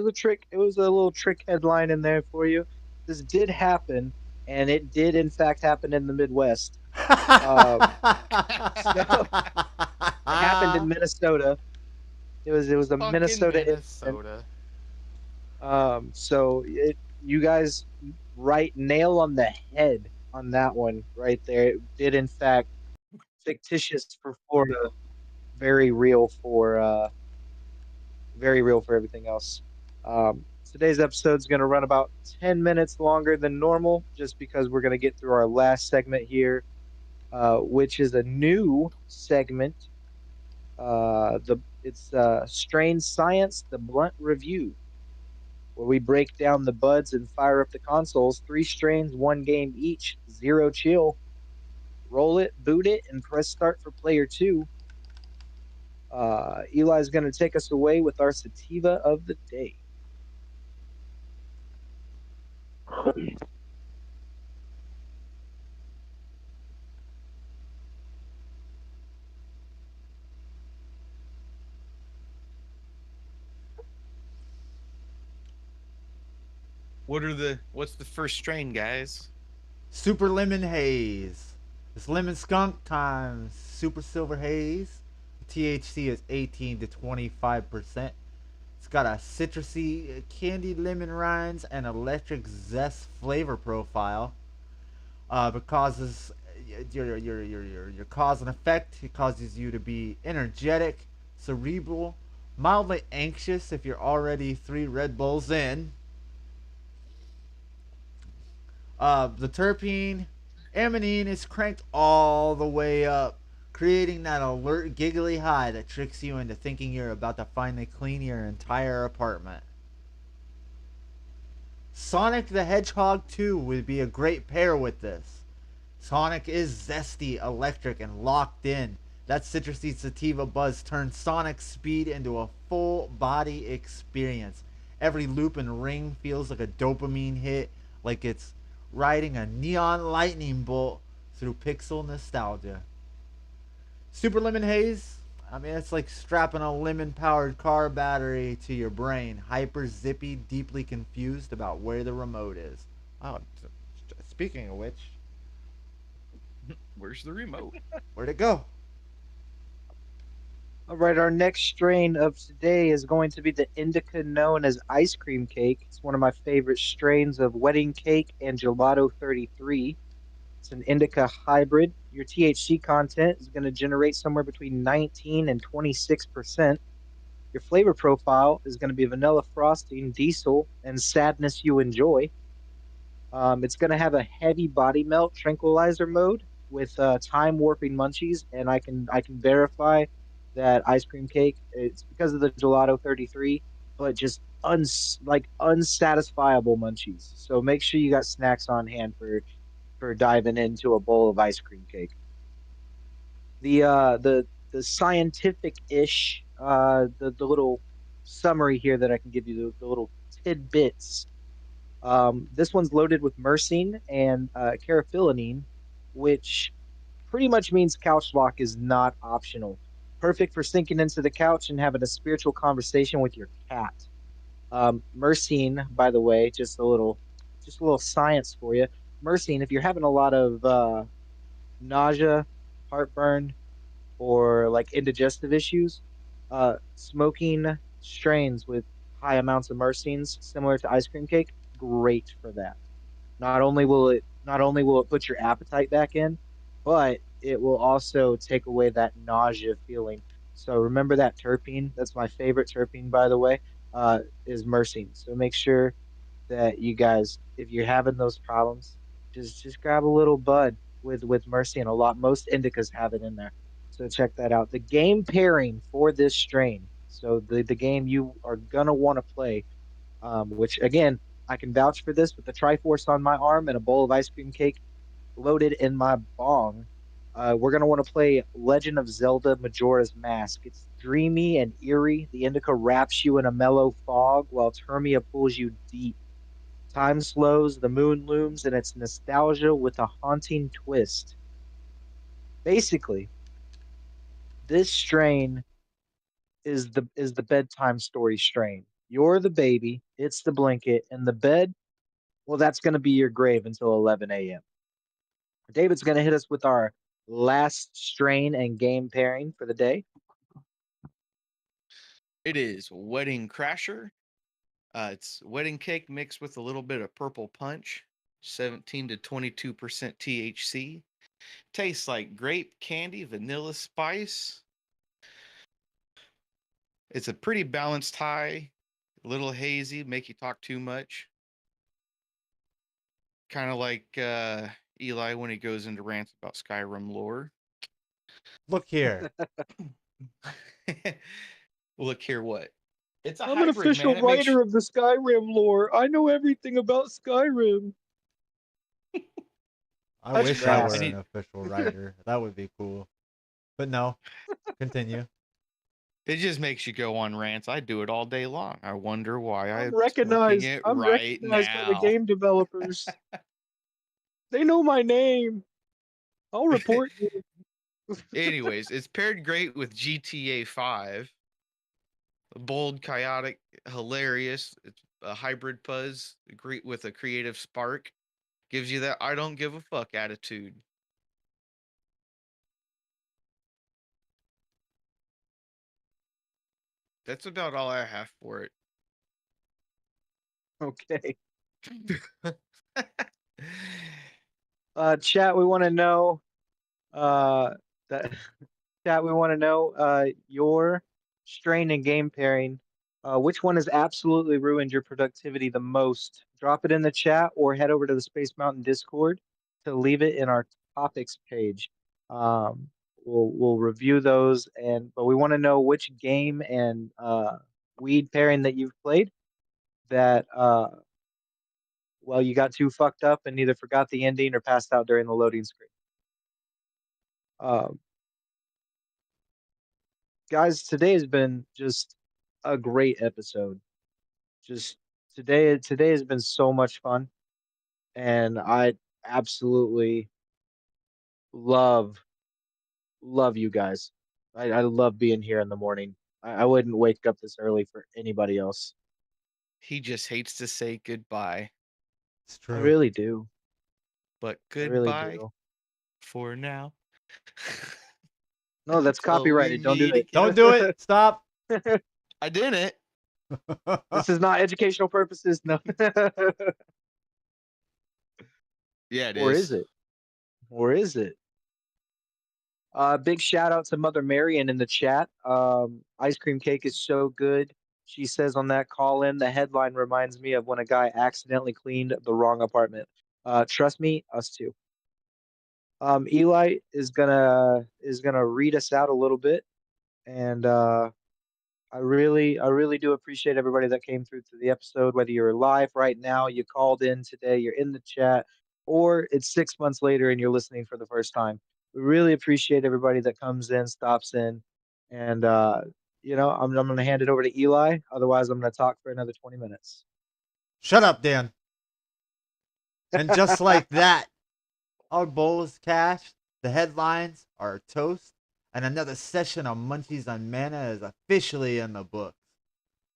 a trick. It was a little trick headline in there for you. This did happen, and it did in fact happen in the Midwest. So it happened in Minnesota. It was a Fucking Minnesota incident. Minnesota. So you guys right nail on the head on that one right there. It did in fact fictitious for Florida, very real for everything else. Today's episode is going to run about 10 minutes longer than normal, just because we're going to get through our last segment here, which is a new segment. It's Strange Science, the Blunt Review, where we break down the buds and fire up the consoles. 3 strains, 1 game each, 0 chill. Roll it, boot it, and press start for player 2. Eli's going to take us away with our sativa of the day. What's the first strain, guys? Super Lemon Haze. It's lemon skunk times super silver haze. The THC is 18 to 25%. It's got a citrusy, candied lemon rinds and electric zest flavor profile. It causes your cause and effect. It causes you to be energetic, cerebral, mildly anxious if you're already 3 Red Bulls in. The terpene amanine is cranked all the way up, creating that alert giggly high that tricks you into thinking you're about to finally clean your entire apartment. Sonic the Hedgehog 2 would be a great pair with this. Sonic is zesty, electric, and locked in. That citrusy sativa buzz turns Sonic's speed into a full body experience. Every loop and ring feels like a dopamine hit, like it's riding a neon lightning bolt through pixel nostalgia. Super Lemon Haze, I mean, it's like strapping a lemon powered car battery to your brain. Hyper zippy, deeply confused about where the remote is. Oh, speaking of which, Where's the remote? where'd it go? All right, our next strain of today is going to be the indica known as ice cream cake. It's one of my favorite strains of wedding cake and gelato 33. It's an indica hybrid. Your THC content is going to generate somewhere between 19 and 26%. Your flavor profile is going to be vanilla frosting, diesel, and sadness you enjoy. It's going to have a heavy body melt tranquilizer mode with time warping munchies, and I can verify that ice cream cake. It's because of the gelato 33, but just unsatisfiable munchies. So make sure you got snacks on hand for diving into a bowl of ice cream cake. The scientific-ish the little summary here that I can give you, the little tidbits. This one's loaded with myrcene and caraphyllene, which pretty much means couch lock is not optional. Perfect for sinking into the couch and having a spiritual conversation with your cat. Myrcene, by the way, just a little science for you. Myrcene, if you're having a lot of nausea, heartburn, or like indigestive issues, smoking strains with high amounts of myrcenes, similar to ice cream cake, great for that. Not only will it put your appetite back in, but it will also take away that nausea feeling. So remember that terpene. That's my favorite terpene, by the way, is myrcene. So make sure that you guys, if you're having those problems, just grab a little bud with mercy, and a lot most indicas have it in there. So check that out. The game pairing for this strain. So the game you are gonna want to play, which again I can vouch for this with the Triforce on my arm and a bowl of ice cream cake loaded in my bong. We're gonna want to play Legend of Zelda Majora's Mask. It's dreamy and eerie. The indica wraps you in a mellow fog, while Termia pulls you deep. Time slows, the moon looms, and it's nostalgia with a haunting twist. Basically, this strain is the bedtime story strain. You're the baby, it's the blanket, and the bed, well, that's going to be your grave until 11 a.m. David's going to hit us with our last strain and game pairing for the day. It is Wedding Crasher. It's wedding cake mixed with a little bit of purple punch, 17 to 22% THC. Tastes like grape, candy, vanilla spice. It's a pretty balanced high, a little hazy, make you talk too much. Kind of like Eli when he goes into rants about Skyrim lore. Look here. Look here, what? It's a I'm an hybrid, official man. It makes writer of the Skyrim lore. I know everything about Skyrim. I That's wish I crass. were I an need- official writer. That would be cool. But no. Continue. it just makes you go on rants. I do it all day long. I wonder why I'm I'm smoking recognized. it I'm right recognized by the now. game developers. They know my name. I'll report you. Anyways, it's paired great with GTA 5. Bold, chaotic, hilarious. It's a hybrid puzz great with a creative spark. Gives you that I don't give a fuck attitude. That's about all I have for it. Okay. Chat, we want to know Uh, that chat, we want to know your strain and game pairing. Which one has absolutely ruined your productivity the most? Drop it in the chat or head over to the Space Mountain Discord to leave it in our topics page. Um, we'll review those, but we want to know which game and weed pairing that you've played that well, you got too fucked up and either forgot the ending or passed out during the loading screen. Um, guys, today has been just a great episode. Just today has been so much fun, and I absolutely love love you guys. I love being here in the morning. I wouldn't wake up this early for anybody else. He just hates to say goodbye, It's I true. really do. but I really goodbye do. for now. No, that's Until we copyrighted. Don't do meet it. again. Don't do it. Stop. I didn't. This is not educational purposes. No. Yeah, it Or is. is it? Or is it? Big shout out to Mother Marion in the chat. Ice cream cake is so good. She says on that call in, the headline reminds me of when a guy accidentally cleaned the wrong apartment. Trust me, us too. Eli is gonna read us out a little bit, and I really do appreciate everybody that came through to the episode. Whether you're live right now, you called in today, you're in the chat, or it's 6 months later and you're listening for the first time. We really appreciate everybody that comes in, stops in, and I'm gonna hand it over to Eli. Otherwise, I'm gonna talk for another 20 minutes. Shut up, Dan. And just like that, our bowl is cashed, the headlines are toast, and another session of Munchies on Mana is officially in the books.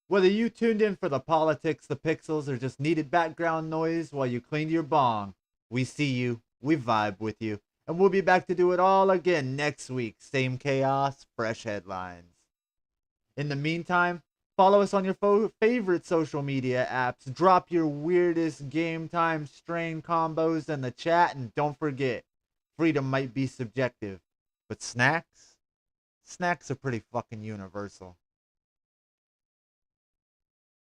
Whether you tuned in for the politics, the pixels, or just needed background noise while you cleaned your bong, we see you, we vibe with you, and we'll be back to do it all again next week. Same chaos, fresh headlines. In the meantime, follow us on your favorite social media apps. Drop your weirdest game time strain combos in the chat. And don't forget, freedom might be subjective, but snacks? Snacks are pretty fucking universal.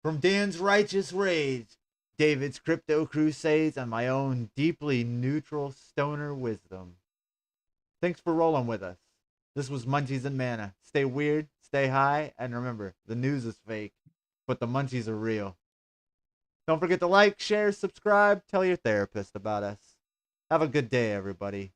From Dan's Righteous Rage, David's Crypto Crusades, and my own deeply neutral stoner wisdom. Thanks for rolling with us. This was Munchies and Mana. Stay weird, stay high, and remember, the news is fake, but the munchies are real. Don't forget to like, share, subscribe, tell your therapist about us. Have a good day, everybody.